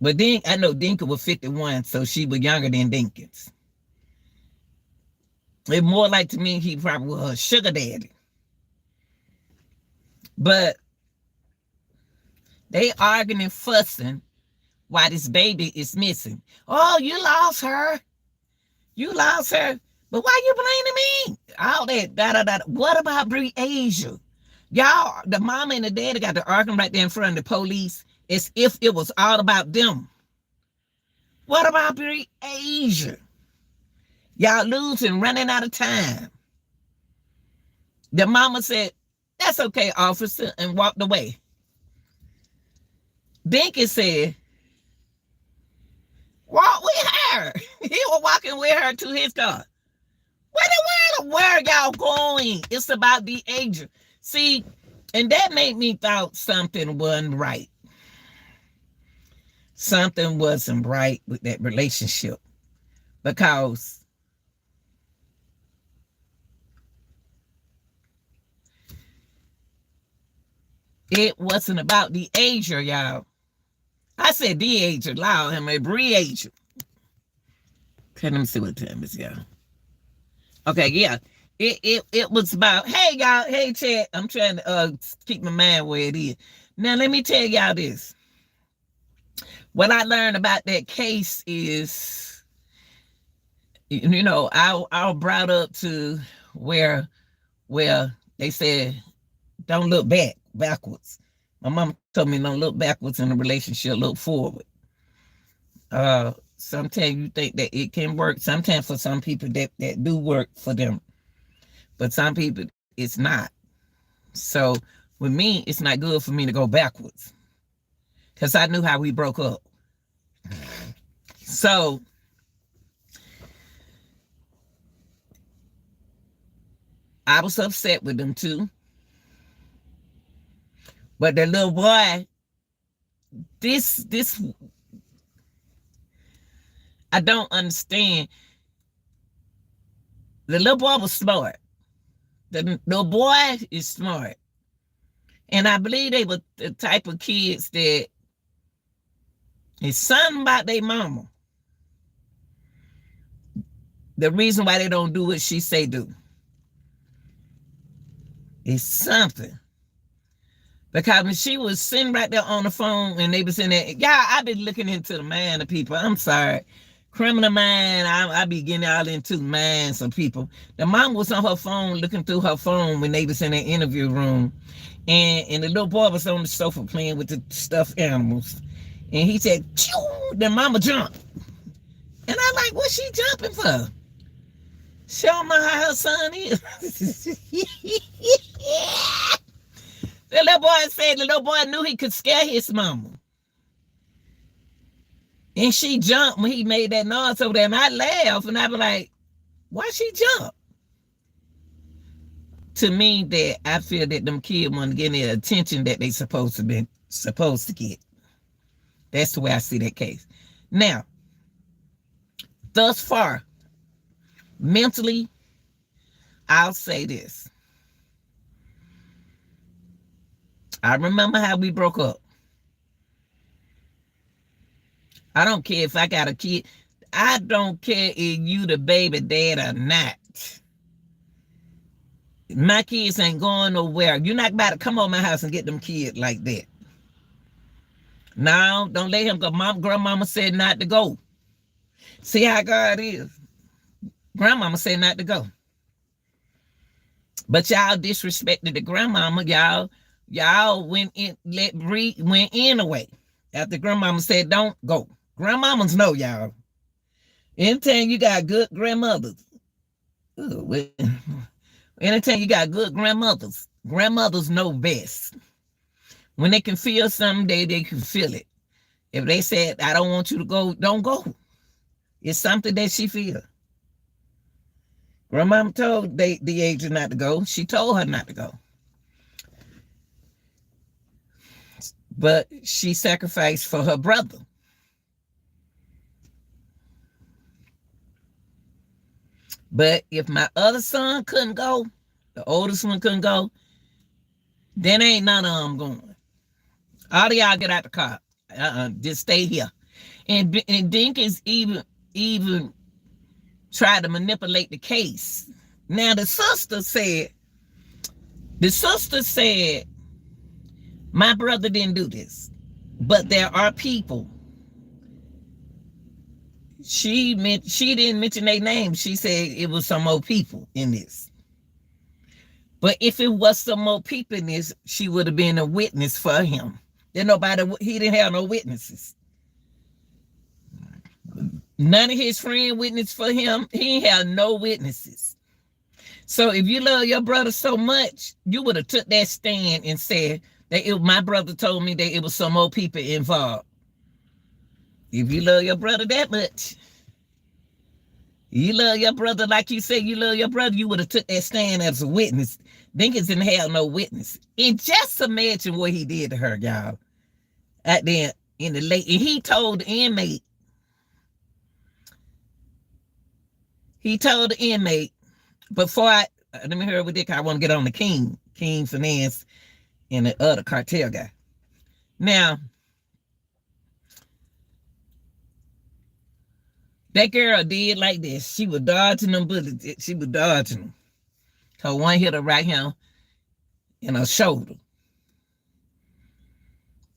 But then I know Dinkins was 51, so she was younger than Dinkins. It more like to me he probably was her sugar daddy. But they arguing and fussing why this baby is missing. Oh, you lost her. You lost her. But why you blaming me? All that, da. What about Asia? Y'all, the mama and the daddy got the arguing right there in front of the police as if it was all about them. What about Asia? Y'all losing, running out of time. The mama said, that's okay, officer, and walked away. Dinkins said, walk with her. He was walking with her to his car. Where y'all going? It's about the age. See, and that made me thought something wasn't right. Something wasn't right with that relationship. Because it wasn't about the age, y'all. I said the age, allow him a age. Okay, let me see what time is, y'all. Okay, yeah. It was about, hey, y'all, hey, Chad, I'm trying to keep my mind where it is. Now, let me tell y'all this. What I learned about that case is, you know, I was brought up to where they said, don't look backwards. My mom told me don't look backwards in a relationship, look forward. Sometimes you think that it can work. Sometimes for some people that do work for them. But some people, it's not. So with me, it's not good for me to go backwards. Because I knew how we broke up. So I was upset with them too. But the little boy, this I don't understand. The little boy was smart. The little boy is smart. And I believe they were the type of kids that it's something about their mama. The reason why they don't do what she say do. It's something. Because when she was sitting right there on the phone and they was in there, yeah, I've been looking into the mind of people. I'm sorry. Criminal mind, I be getting all into minds of people. The mom was on her phone looking through her phone when they was in the interview room, and the little boy was on the sofa playing with the stuffed animals, and he said, "Choo!" The mama jumped, and I'm like, "What's she jumping for?" Show me how her son is. The little boy said the little boy knew he could scare his mama. And she jumped when he made that noise over there. And I laughed and I was like, why she jump? To me, that I feel that them kids want to get the attention that they supposed to get. That's the way I see that case. Now, thus far, mentally, I'll say this. I remember how we broke up. I don't care if I got a kid. I don't care if you the baby dad or not. My kids ain't going nowhere. You're not about to come on my house and get them kids like that. No, don't let him go. Grandmama said not to go. See how God is. Grandmama said not to go. But y'all disrespected the grandmama. Y'all went in, went in away. After grandmama said don't go. Grandmamas know, y'all. Anytime you got good grandmothers. Anytime you got good grandmothers know best. When they can feel something, they can feel it. If they said, I don't want you to go, don't go. It's something that she feel. Grandmama told the agent not to go. She told her not to go. But she sacrificed for her brother. But if my other son couldn't go, the oldest one couldn't go, then ain't none of them going. All of y'all get out the car. Just stay here. And Dinkins even tried to manipulate the case. Now the sister said, my brother didn't do this, but there are people. She didn't mention their name. She said it was some more people in this. But if it was some more people in this, she would have been a witness for him. He didn't have no witnesses. None of his friends witnessed for him. He had no witnesses. So if you love your brother so much, you would have took that stand and said that my brother told me that it was some more people involved. If you love your brother that much, you love your brother like you say you love your brother, you would have took that stand as a witness. Dinkins didn't have no witness. And just imagine what he did to her, y'all. Out there in the lake. And he told the inmate, before let me hear with Dick, I want to get on the King Finance and the other cartel guy. Now, that girl did like this. She was dodging them bullets. She was dodging them. Her one hit her right here in her shoulder.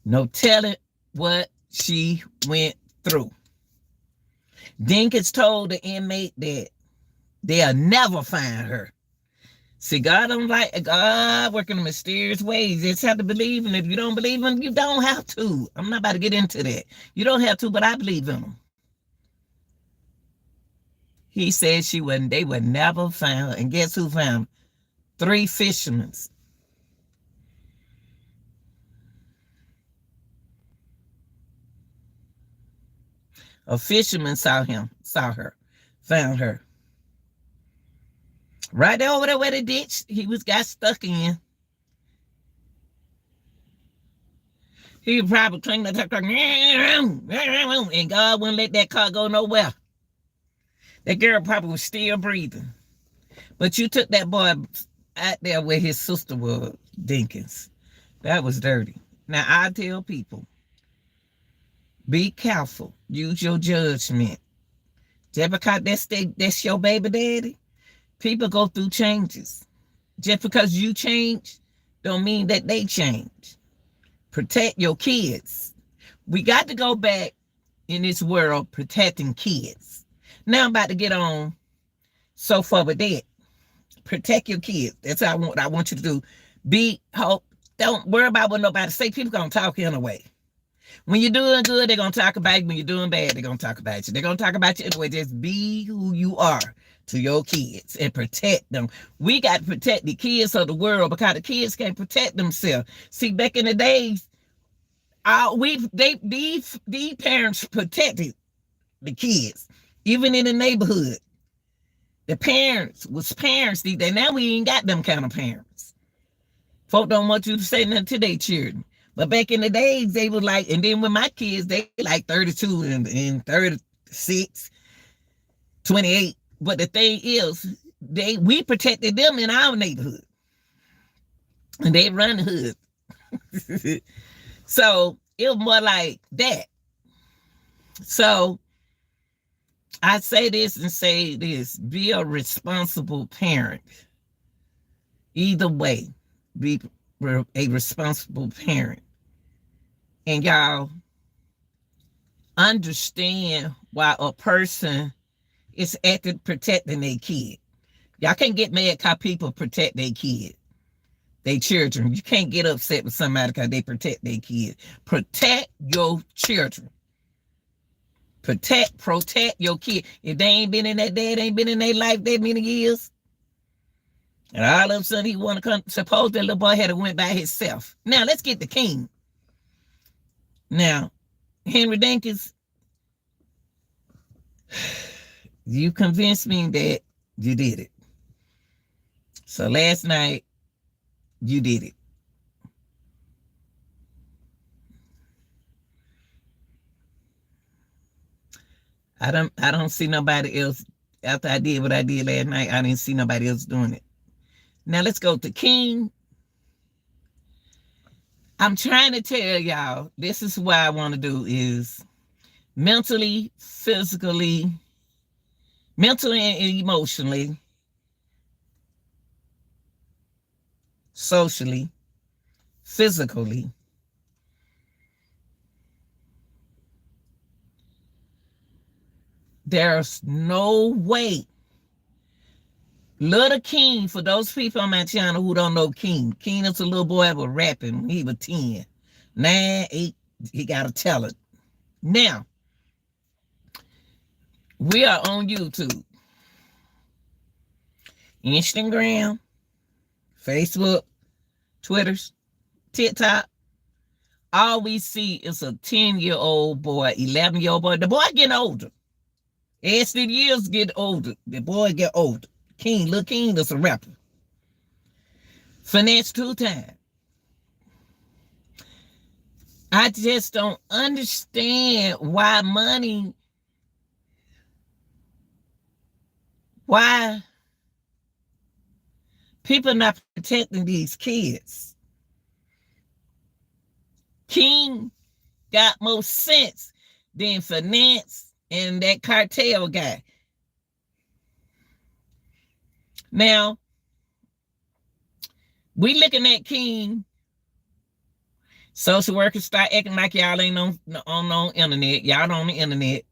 No telling what she went through. Dinkins told the inmate that they'll never find her. See, God working in mysterious ways. You just have to believe him. If you don't believe him, you don't have to. I'm not about to get into that. You don't have to, but I believe in him. He said they would never find her. And guess who found her? 3 fishermen. A fisherman saw her, found her. Right there over there where the ditch got stuck in. He probably cleaned the truck, and God wouldn't let that car go nowhere. That girl probably was still breathing. But you took that boy out there where his sister was, Dinkins. That was dirty. Now, I tell people, be careful. Use your judgment. Just because that's your baby daddy, people go through changes. Just because you change, don't mean that they change. Protect your kids. We got to go back in this world protecting kids. Now I'm about to get on so far with that. Protect your kids. That's what I want you to do. Don't worry about what nobody say. People gonna talk anyway. When you're doing good, they're gonna talk about you. When you're doing bad, they're gonna talk about you. They're gonna talk about you anyway. Just be who you are to your kids and protect them. We got to protect the kids of the world because the kids can't protect themselves. See, back in the days, these parents protected the kids, even in the neighborhood. The parents was parents these days. Now we ain't got them kind of parents. Folk don't want you to say nothing to their children. But back in the days, they were like, and then with my kids, they like 32 and 36, 28. But the thing is, we protected them in our neighborhood. And they run the hood. So it was more like that. So I say this and say this: be a responsible parent. Either way, be a responsible parent. And y'all understand why a person is acting protecting their kid. Y'all can't get mad because people protect their kid, their children. You can't get upset with somebody because they protect their kid. Protect your children. Protect your kid. If they ain't been in that dad, ain't been in their life that many years, and all of a sudden he want to come, suppose that little boy had went by himself. Now let's get the king. Now, Henry Dinkins, you convinced me that you did it. So last night, you did it. I don't see nobody else. After I did what I did last night, I didn't see nobody else doing it. Now let's go to King. I'm trying to tell y'all, this is what I want to do is mentally, physically, mentally and emotionally, socially, physically, there's no way. Little King, for those people on my channel who don't know King is a little boy that was rapping when he was 10. 9, 8, he got a talent. Now, we are on YouTube, Instagram, Facebook, Twitter, TikTok. All we see is a 10-year-old boy, 11-year-old boy. The boy getting older. As the years get older, the boy get older. Lil King is a rapper. Finesse 2 times. I just don't understand why people not protecting these kids. King got more sense than Finesse and that cartel guy. Now, we looking at King. Social workers start acting like y'all ain't on no internet. Y'all on the internet.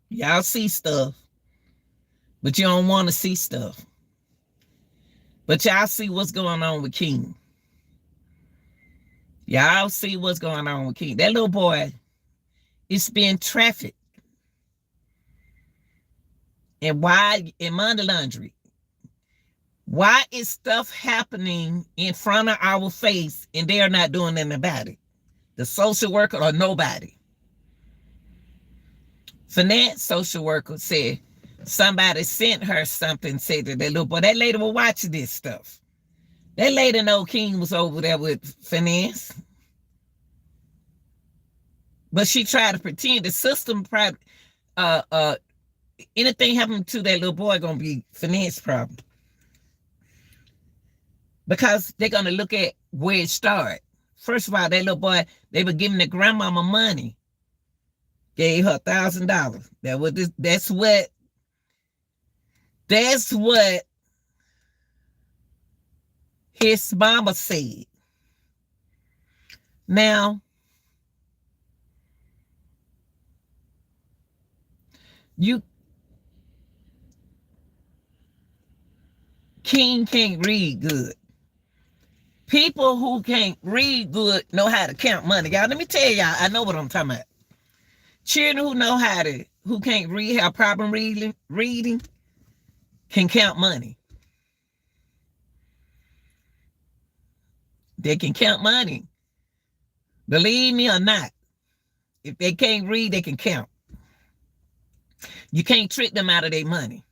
Y'all see stuff, but you don't want to see stuff. But y'all see what's going on with King. Y'all see what's going on with King. That little boy is being trafficked. And why in money laundry? Why is stuff happening in front of our face and they are not doing anything about it? The social worker or nobody. Finance social worker said somebody sent her something, said to that little boy. That lady was watching this stuff. That lady know King was over there with Finance. But she tried to pretend the system probably anything happened to that little boy gonna be Finance problem. Because they're gonna look at where it started. First of all, that little boy, they were giving the grandmama money. Gave her $1,000. That's what his mama said. Now, King can't read good. People who can't read good know how to count money. Y'all, let me tell y'all, I know what I'm talking about. Children who can't read, have problem reading, can count money. They can count money. Believe me or not, if they can't read, they can count. You can't trick them out of their money.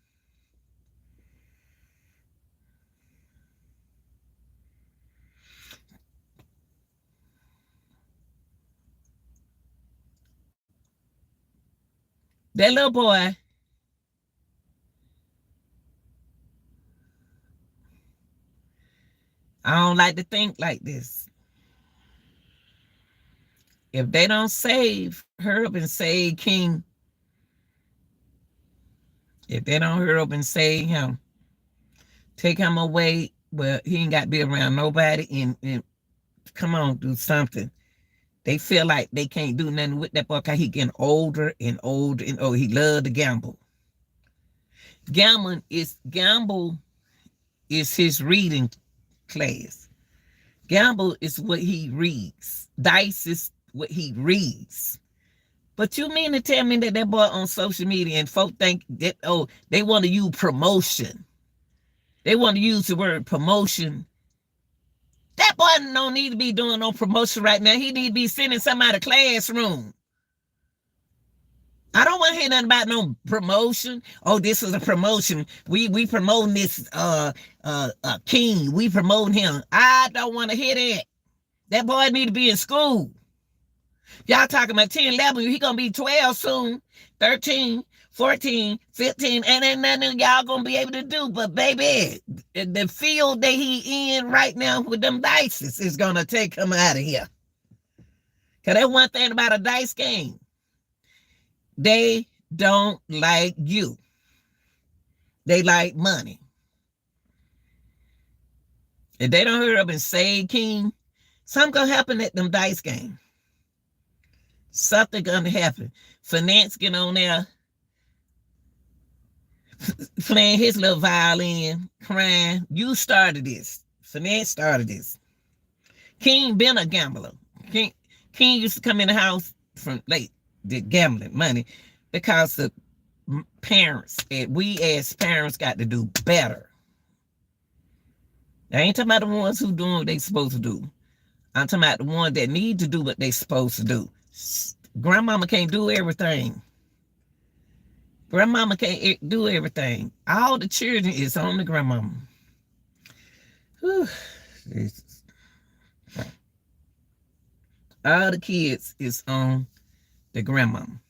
That little boy, I don't like to think like this. If they don't save Herb and save King, if they don't hurry up and save him, take him away, well, he ain't got to be around nobody, and come on, do something. They feel like they can't do nothing with that boy because he getting older and older and older. He love to gamble. Gamble is his reading class. Gamble is what he reads. Dice is what he reads. But you mean to tell me that boy on social media and folk think that, oh, they want to use promotion. They want to use the word promotion. That boy don't need to be doing no promotion right now. He need to be sitting in some other classroom. I don't want to hear nothing about no promotion. Oh, this is a promotion. We promoting this King. We promoting him. I don't want to hear that. That boy need to be in school. Y'all talking about 10, 11. He going to be 12 soon. 13, 14, 15. And ain't nothing y'all going to be able to do. But, baby, the field that he in right now with them dices is going to take him out of here. Because that's one thing about a dice game. They don't like you. They like money. If they don't hurry up and save King, something going to happen at them dice games. Something gonna happen. Finance get on there playing his little violin, crying. You started this. Finance started this. King been a gambler. King used to come in the house from late, did gambling money, because the parents, and we as parents got to do better. I ain't talking about the ones who doing what they supposed to do. I'm talking about the ones that need to do what they supposed to do. Grandmama can't do everything. Grandmama can't do everything. All the children is on the grandmama. Whew. Jesus. All the kids is on the grandmama.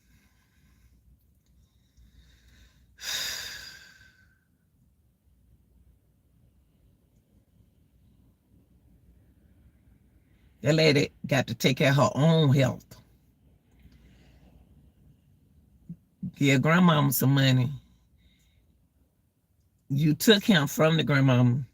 That lady got to take care of her own health. Give grandmama some money. You took him from the grandmama.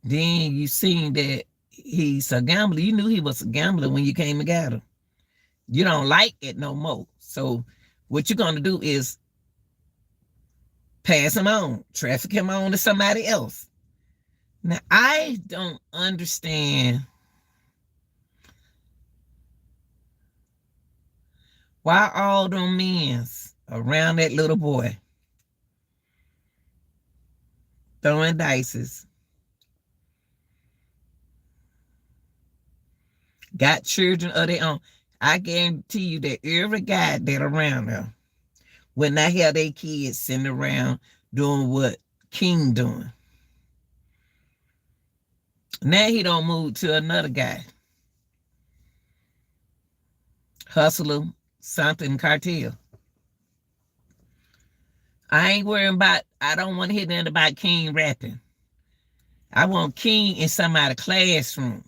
Then you seen that he's a gambler. You knew he was a gambler when you came and got him. You don't like it no more. So what you're going to do is pass him on, traffic him on to somebody else. Now, I don't understand why all them men around that little boy throwing dices, got children of their own. I guarantee you that every guy that around them will not have their kids sitting around doing what King doing. Now he don't move to another guy. Hustler, something cartel. I ain't worrying about, I don't want to hear nothing about King rapping. I want King in somebody's classroom.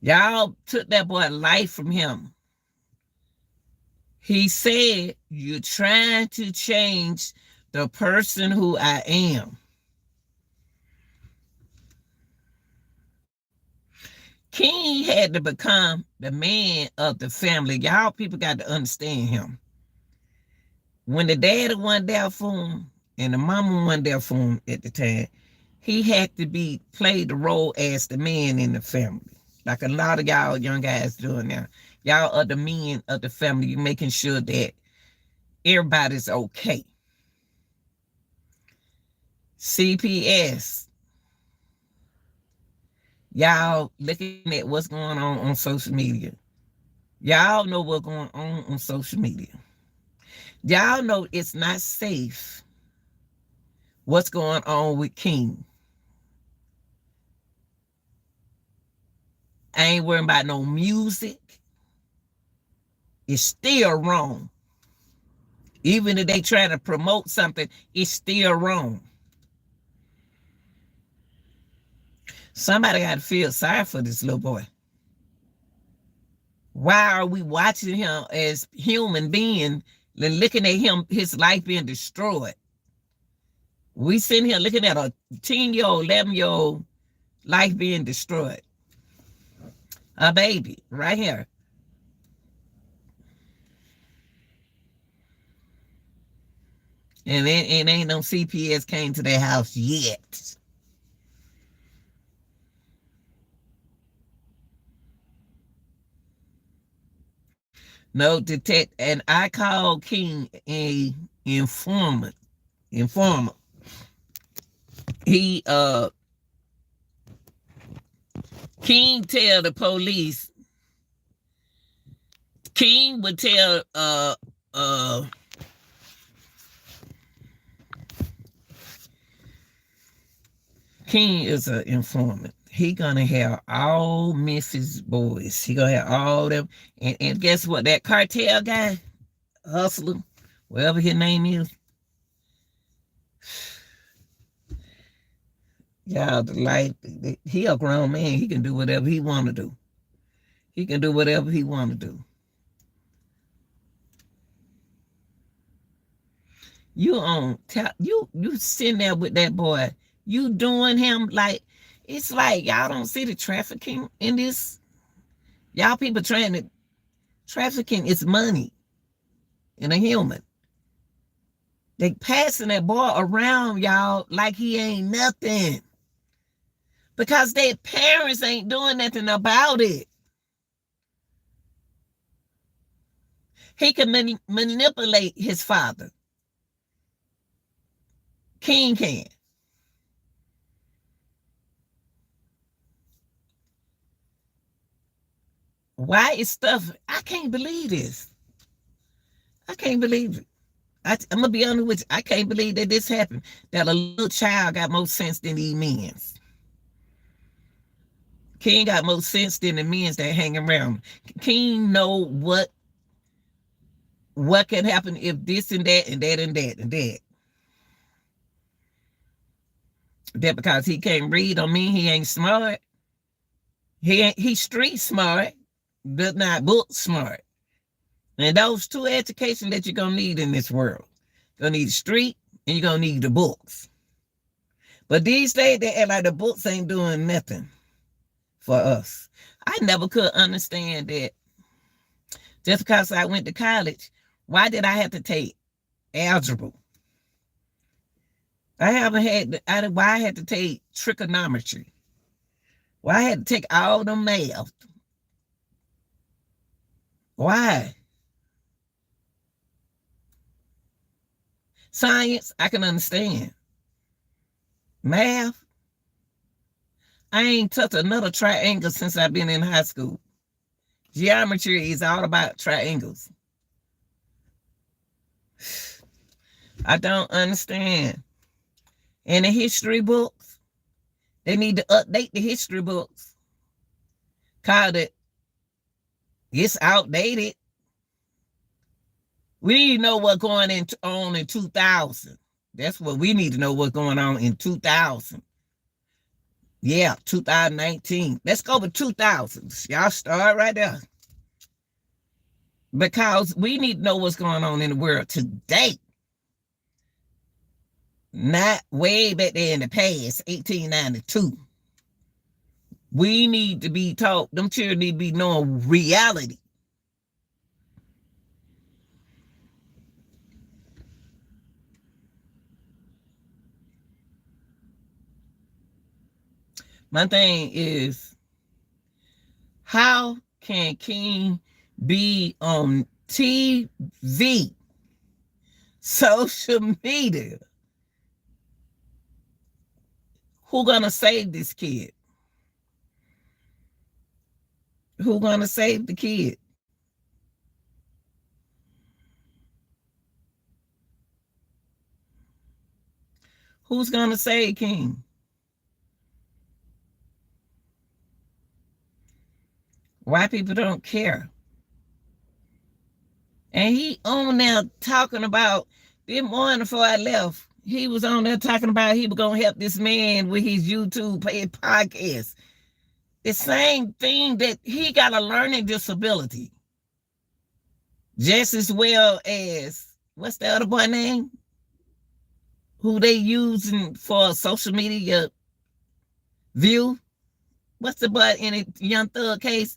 Y'all took that boy life from him. He said, you're trying to change the person who I am. King had to become the man of the family. Y'all people got to understand him. When the daddy wasn't there for him and the mama wasn't there for him at the time, he had to play the role as the man in the family. Like a lot of y'all young guys doing now. Y'all are the men of the family. You're making sure that everybody's okay. CPS. Y'all looking at what's going on social media. Y'all know what's going on social media. Y'all know it's not safe what's going on with King. I ain't worrying about no music. It's still wrong. Even if they try to promote something, it's still wrong. Somebody got to feel sorry for this little boy. Why are we watching him as human being and looking at him, his life being destroyed? We sitting here looking at a 10-year-old, 11-year-old life being destroyed. A baby right here. And ain't no CPS came to their house yet. No detect, and I called King a informant. Informer. He King tell the police. King would tell King is an informant. He gonna have all Memphis boys. He gonna have all them. And guess what? That cartel guy, hustler, whatever his name is. Y'all, he a grown man. He can do whatever he want to do. He can do whatever he want to do. You sitting there with that boy. You doing him like, it's like y'all don't see the trafficking in this. Y'all people trying to, trafficking is money in a human. They passing that boy around, y'all, like he ain't nothing. Because their parents ain't doing nothing about it. He can manipulate his father. King can. Why is stuff? I can't believe this. I can't believe it. I'm going to be honest with you. I can't believe that this happened. That a little child got more sense than these men. King got more sense than the men that hang around. King know what can happen if this and that and that and that and that. That because he can't read don't mean he ain't smart. He's street smart, but not book smart. And those two education that you're gonna need in this world. You're gonna need the street and you're gonna need the books. But these days they act like the books ain't doing nothing for us. I never could understand that. Just because I went to college, why did I have to take algebra? Why I had to take trigonometry? Why I had to take all the math? Why? Science, I can understand. Math, I ain't touched another triangle since I've been in high school. Geometry is all about triangles. I don't understand. And the history books, they need to update the history books. Called it's outdated. We need to know what's going on in 2000. That's what we need to know, what's going on in 2000. Yeah, 2019. Let's go with 2000s. Y'all start right there. Because we need to know what's going on in the world today. Not way back there in the past, 1892. We need to be taught. Them children need to be knowing reality. My thing is, how can King be on TV, social media? Who gonna save this kid? Who gonna save the kid? Who's gonna save King? White people don't care. And he on there talking about this morning before I left. He was on there talking about he was gonna help this man with his YouTube podcast. The same thing that he got a learning disability. Just as well as what's the other boy name? Who they using for social media view? What's the boy in a Young Thug case?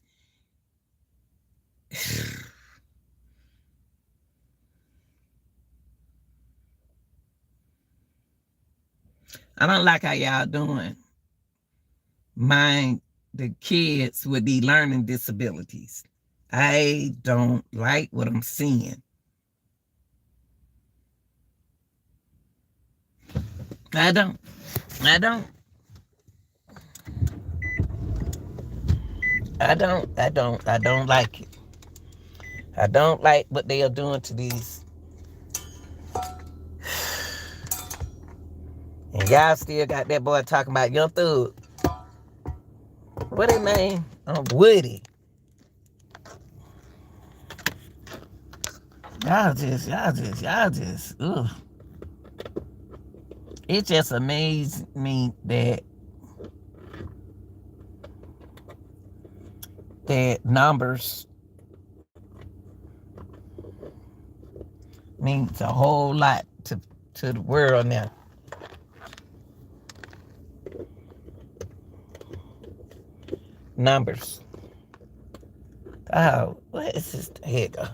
I don't like how y'all doing. Mind the kids with the learning disabilities. I don't like what I'm seeing. I don't. I don't. I don't like it. I don't like what they are doing to these. And y'all still got that boy talking about Young Thug. What his name? Woody. Y'all just, ugh. It just amazed me that numbers means a whole lot to the world now. Numbers. Oh, what is this? Here you go.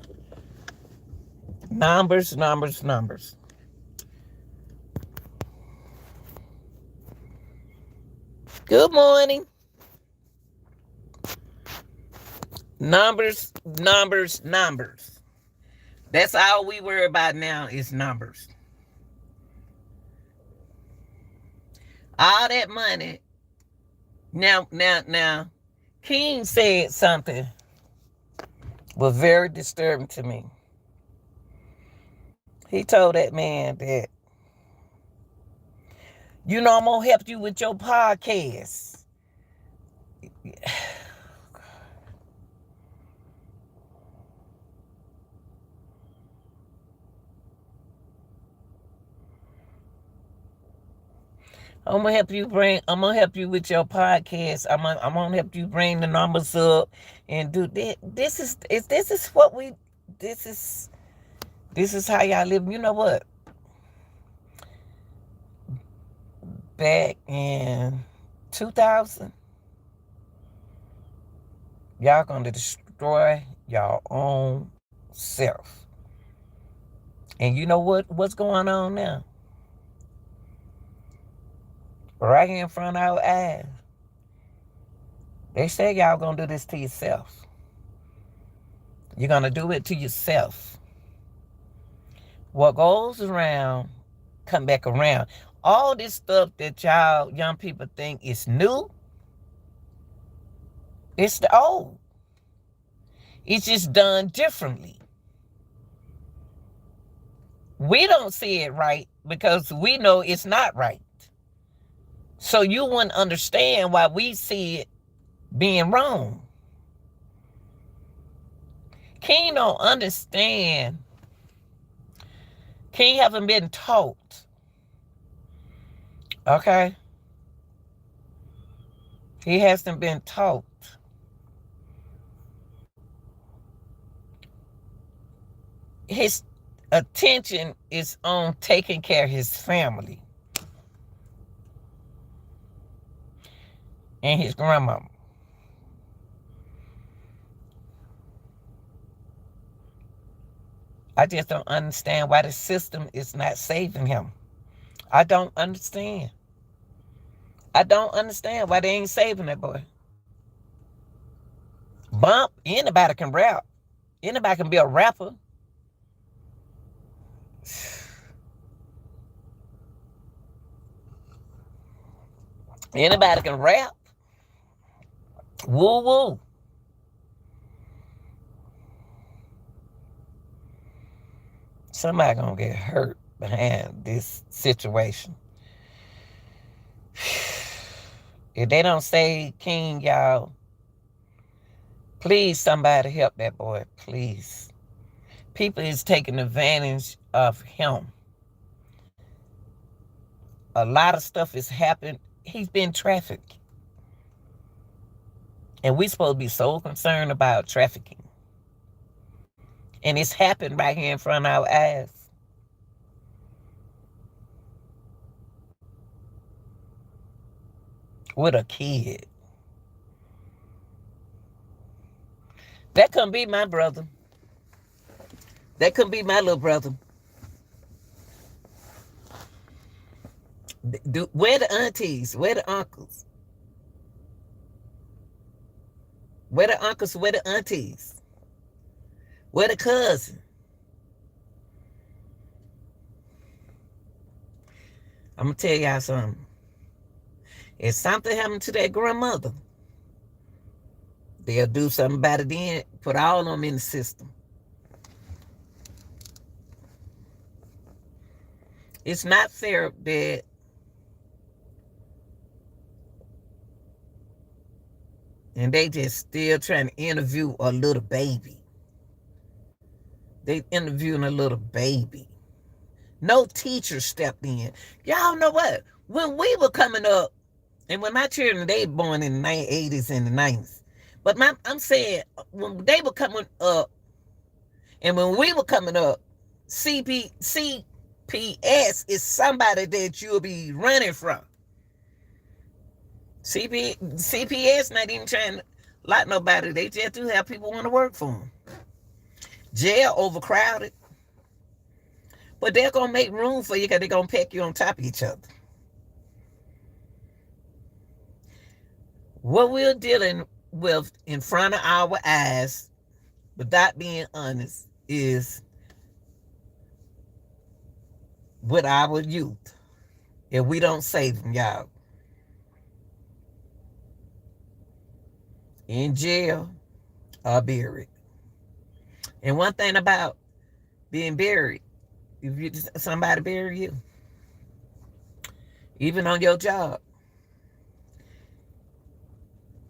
Numbers. Good morning. Numbers. That's all we worry about now is numbers. All that money. Now, King said something was very disturbing to me. He told that man that, I'm going to help you with your podcast. I'm gonna help you with your podcast. I'm gonna help you bring the numbers up and do that. This is how y'all live. You know what? Back in 2000, y'all gonna destroy your own self. And you know what's going on now? Right here in front of our eyes. They say y'all gonna do this to yourself. You're gonna do it to yourself. What goes around, come back around. All this stuff that y'all young people think is new, it's the old. It's just done differently. We don't see it right because we know it's not right. So you wouldn't understand why we see it being wrong. King don't understand. King haven't been taught. Okay? He hasn't been taught. His attention is on taking care of his family. and his grandmama. I just don't understand why the system is not saving him. I don't understand. I don't understand why they ain't saving that boy. Bump, anybody can rap. Anybody can be a rapper. Anybody can rap. Woo woo. Somebody gonna get hurt behind this situation. If they don't say King, y'all, please somebody help that boy, please. People is taking advantage of him. A lot of stuff has happened. He's been trafficked. And we supposed to be so concerned about trafficking. And it's happened right here in front of our eyes. With a kid. That couldn't be my brother. That couldn't be my little brother. Where the aunties? Where the uncles? Where the uncles? Where the aunties? Where the cousin? I'm going to tell y'all something. If something happened to that grandmother, they'll do something about it then, put all of them in the system. It's not fair that and they just still trying to interview a little baby. They interviewing a little baby. No teacher stepped in. Y'all know what? When we were coming up, and when my children, they born in the 80s and the 90s. But I'm saying, when they were coming up, and when we were coming up, CPS is somebody that you'll be running from. CPS not even trying to lock nobody. They just do have people want to work for them. Jail overcrowded. But they're going to make room for you because they're going to pack you on top of each other. What we're dealing with in front of our eyes, without being honest, is with our youth. If we don't save them, y'all. In jail or buried. And one thing about being buried, if somebody bury you, even on your job,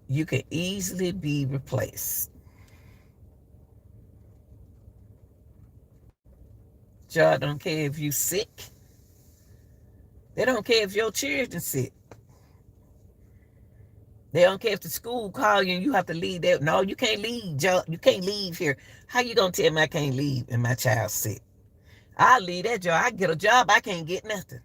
you can easily be replaced. Job don't care if you sick. They don't care if your children sick. They don't care if the school call you and you have to leave there. No, you can't leave, Joe. You can't leave here. How you gonna tell me I can't leave and my child's sick? I'll leave that job. I get a job, I can't get nothing.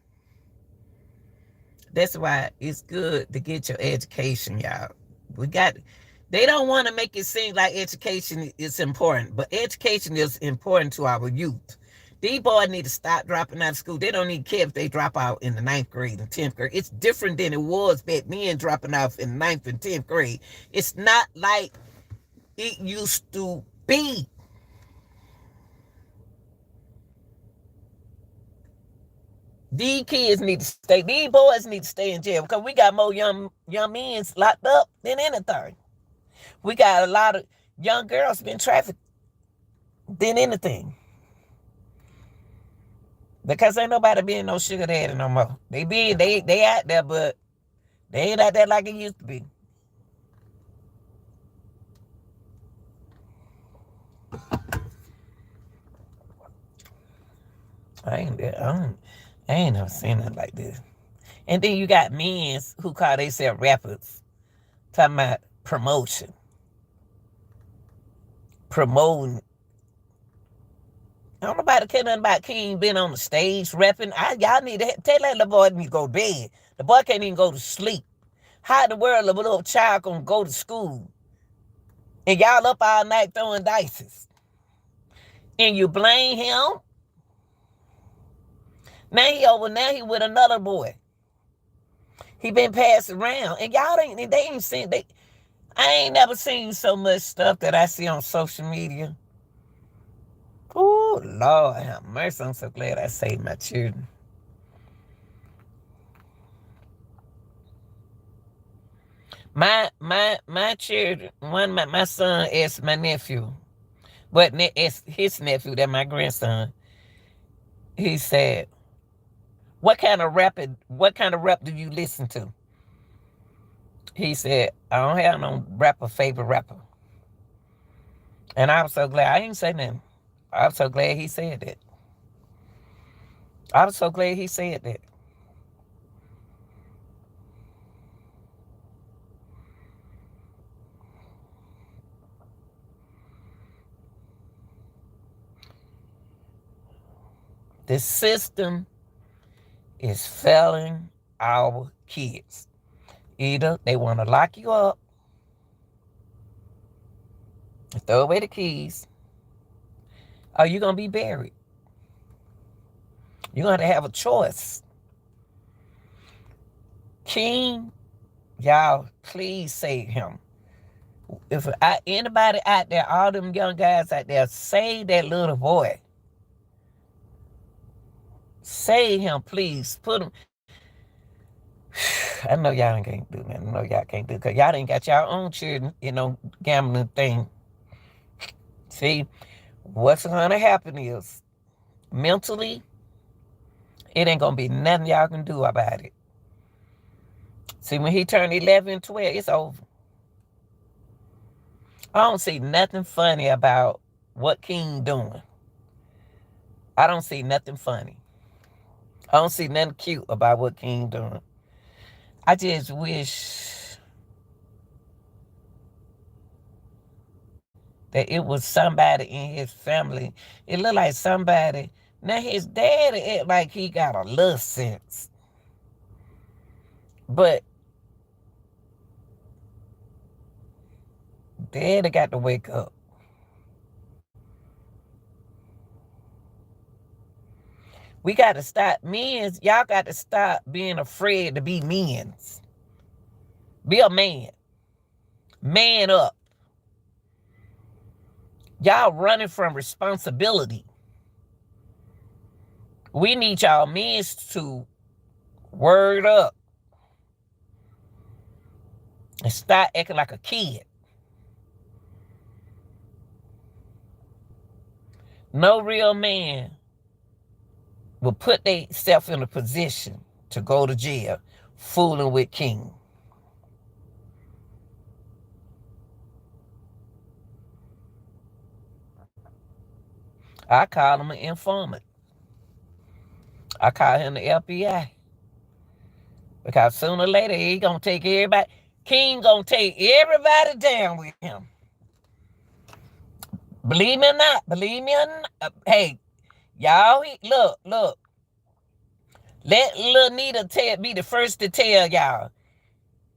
That's why it's good to get your education, y'all. They don't want to make it seem like education is important, but education is important to our youth. These boys need to stop dropping out of school. They don't even care if they drop out in the 9th grade and 10th grade. It's different than it was back then dropping out in the 9th and 10th grade. It's not like it used to be. These kids need to stay. These boys need to stay in jail because we got more young men locked up than anything. We got a lot of young girls been trafficked than anything. Because ain't nobody being no sugar daddy no more. They out there, but they ain't out there like it used to be. I ain't never seen nothing like this. And then you got men who call themselves rappers, talking about promotion. Promoting. Don't nobody care nothing about King being on the stage rapping. Y'all need to tell that little boy to go to bed. The boy can't even go to sleep. How in the world a little child gonna go to school and y'all up all night throwing dices? And you blame him? Now he with another boy. He been passed around. And they ain't seen, I ain't never seen so much stuff that I see on social media. Oh, Lord have mercy. I'm so glad I saved my children. My children, my son is my nephew. But it's his nephew, that my grandson. He said, what kind of rap do you listen to? He said, I don't have no favorite rapper. And I was so glad. I didn't say nothing. I was so glad he said that. I was so glad he said that. The system is failing our kids. Either they want to lock you up, throw away the keys, or you're going to be buried. You're going to have a choice. King, y'all, please save him. If anybody out there, all them young guys out there, save that little boy. Save him, please. Put him. I know y'all can't do that. I know y'all can't do it because y'all ain't got y'all own children, gambling thing. See, what's going to happen is mentally, it ain't going to be nothing y'all can do about it. See, when he turned 11, 12, it's over. I don't see nothing funny about what King doing. I don't see nothing funny. I don't see nothing cute about what King doing. I just wish that it was somebody in his family. It looked like somebody. Now his daddy act like he got a little sense. But daddy got to wake up. We got to stop. Y'all got to stop being afraid to be men's. Be a man. Man up. Y'all running from responsibility. We need y'all men to word up and stop acting like a kid. No real man will put themselves in a position to go to jail fooling with King. I call him an informant. I call him the FBI. Because sooner or later, he going to take everybody. King going to take everybody down with him. Believe me or not. Believe me or not. Hey, y'all, look. Let Lil Nita be the first to tell y'all.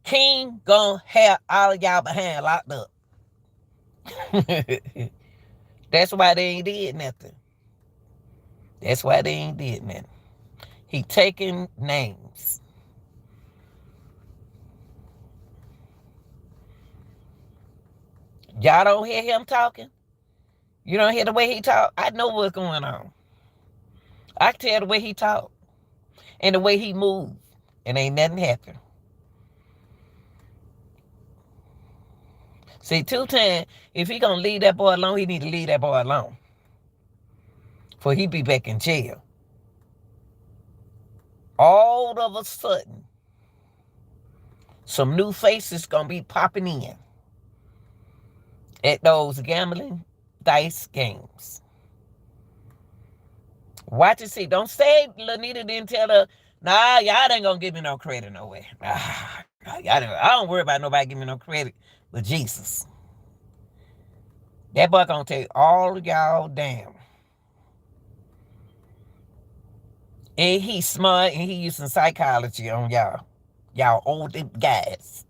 King gonna have all of y'all behind locked up. That's why they ain't did nothing. That's why they ain't did nothing. He taking names. Y'all don't hear him talking? You don't hear the way he talk? I know what's going on. I can tell the way he talk and the way he move, and ain't nothing happen. See, 2 times, if he gonna leave that boy alone, he need to leave that boy alone. For he be back in jail. All of a sudden, some new faces gonna be popping in at those gambling dice games. Watch and see. Don't say Lanita didn't tell her, nah, y'all ain't gonna give me no credit no way. I don't worry about nobody giving me no credit but Jesus. That boy gonna take all of y'all down. And he's smart and he using psychology on y'all. Y'all older guys.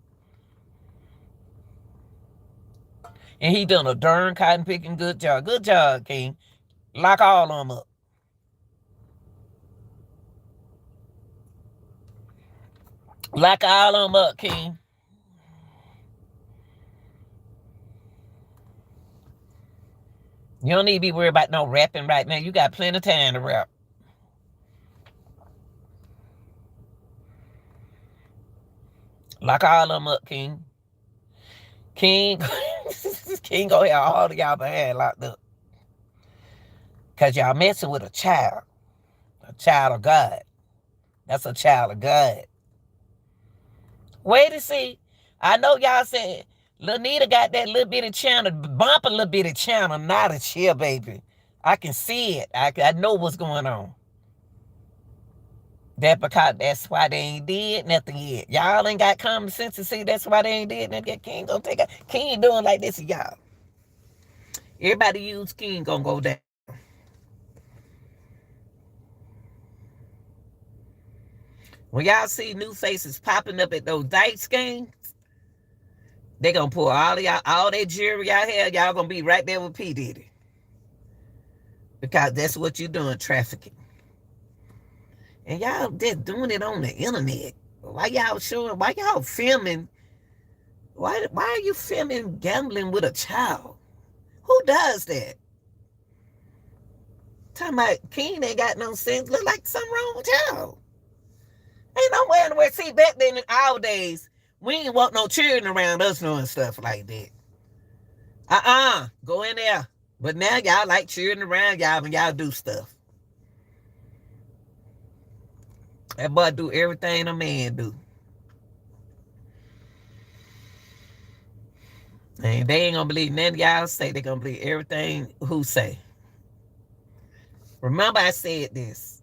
And he done a darn cotton picking good job. Good job, King. Lock all of them up. Lock all of them up, King. You don't need to be worried about no rapping right now. You got plenty of time to rap. Lock all of them up, King. King gonna have all of y'all behind locked up. Because y'all messing with a child of God. That's a child of God. Wait to see. I know y'all saying, Lanita got that little bitty channel, bump a little bitty channel, not a chill, baby. I can see it. I know what's going on. That's why they ain't did nothing yet. Y'all ain't got common sense to see that's why they ain't did nothing. King gonna take it. King doing like this to y'all. Everybody use King gonna go down. When y'all see new faces popping up at those dice games, they gonna pull all that jewelry y'all have. Y'all gonna be right there with P. Diddy. Because that's what you're doing, trafficking. And y'all just doing it on the internet. Why y'all showing, why y'all filming? Why are you filming gambling with a child? Who does that? Talking about King ain't got no sense. Look like something wrong with y'all. Ain't nowhere in where. See, back then in our days, we ain't want no children around us doing stuff like that. Go in there. But now y'all like children around y'all when y'all do stuff. That boy do everything a man do. And they ain't gonna believe none of y'all say. They gonna believe everything who say. Remember I said this.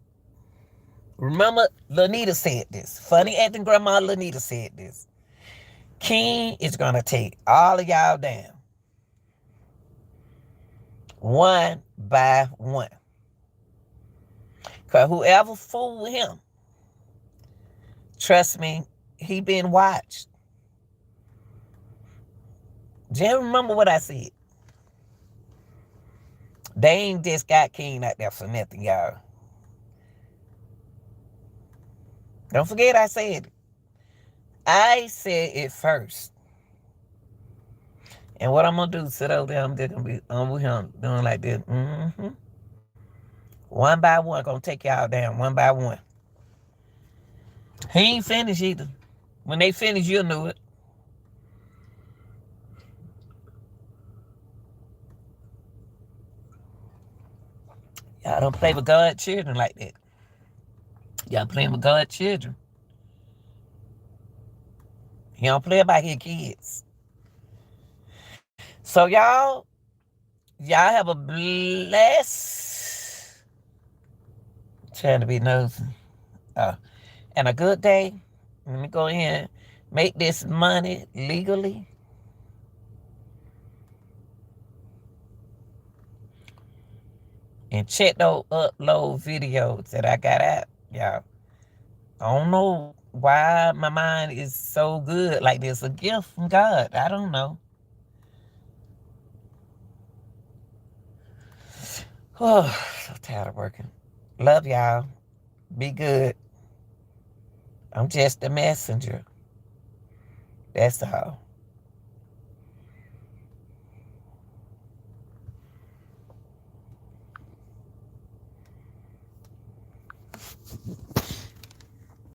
Remember Lanita said this. Funny acting grandma Lanita said this. King is gonna take all of y'all down. One by one. Because whoever fooled him, trust me, he been watched. Just remember what I said. They ain't just got King out there for nothing, y'all. Don't forget I said it. I said it first. And what I'm going to do, sit over there, I'm just going to be with him doing like this. One by one, going to take y'all down, one by one. He ain't finished either. When they finish, you'll know it. Y'all don't play with God's children like that. Y'all playing with God's children. He don't play about his kids. So y'all have a blessed, trying to be nosy, and a good day. Let me go ahead and make this money legally. And check those upload videos that I got out, y'all. I don't know why my mind is so good. Like it's a gift from God. I don't know. Oh, so tired of working. Love y'all. Be good. I'm just a messenger. That's all.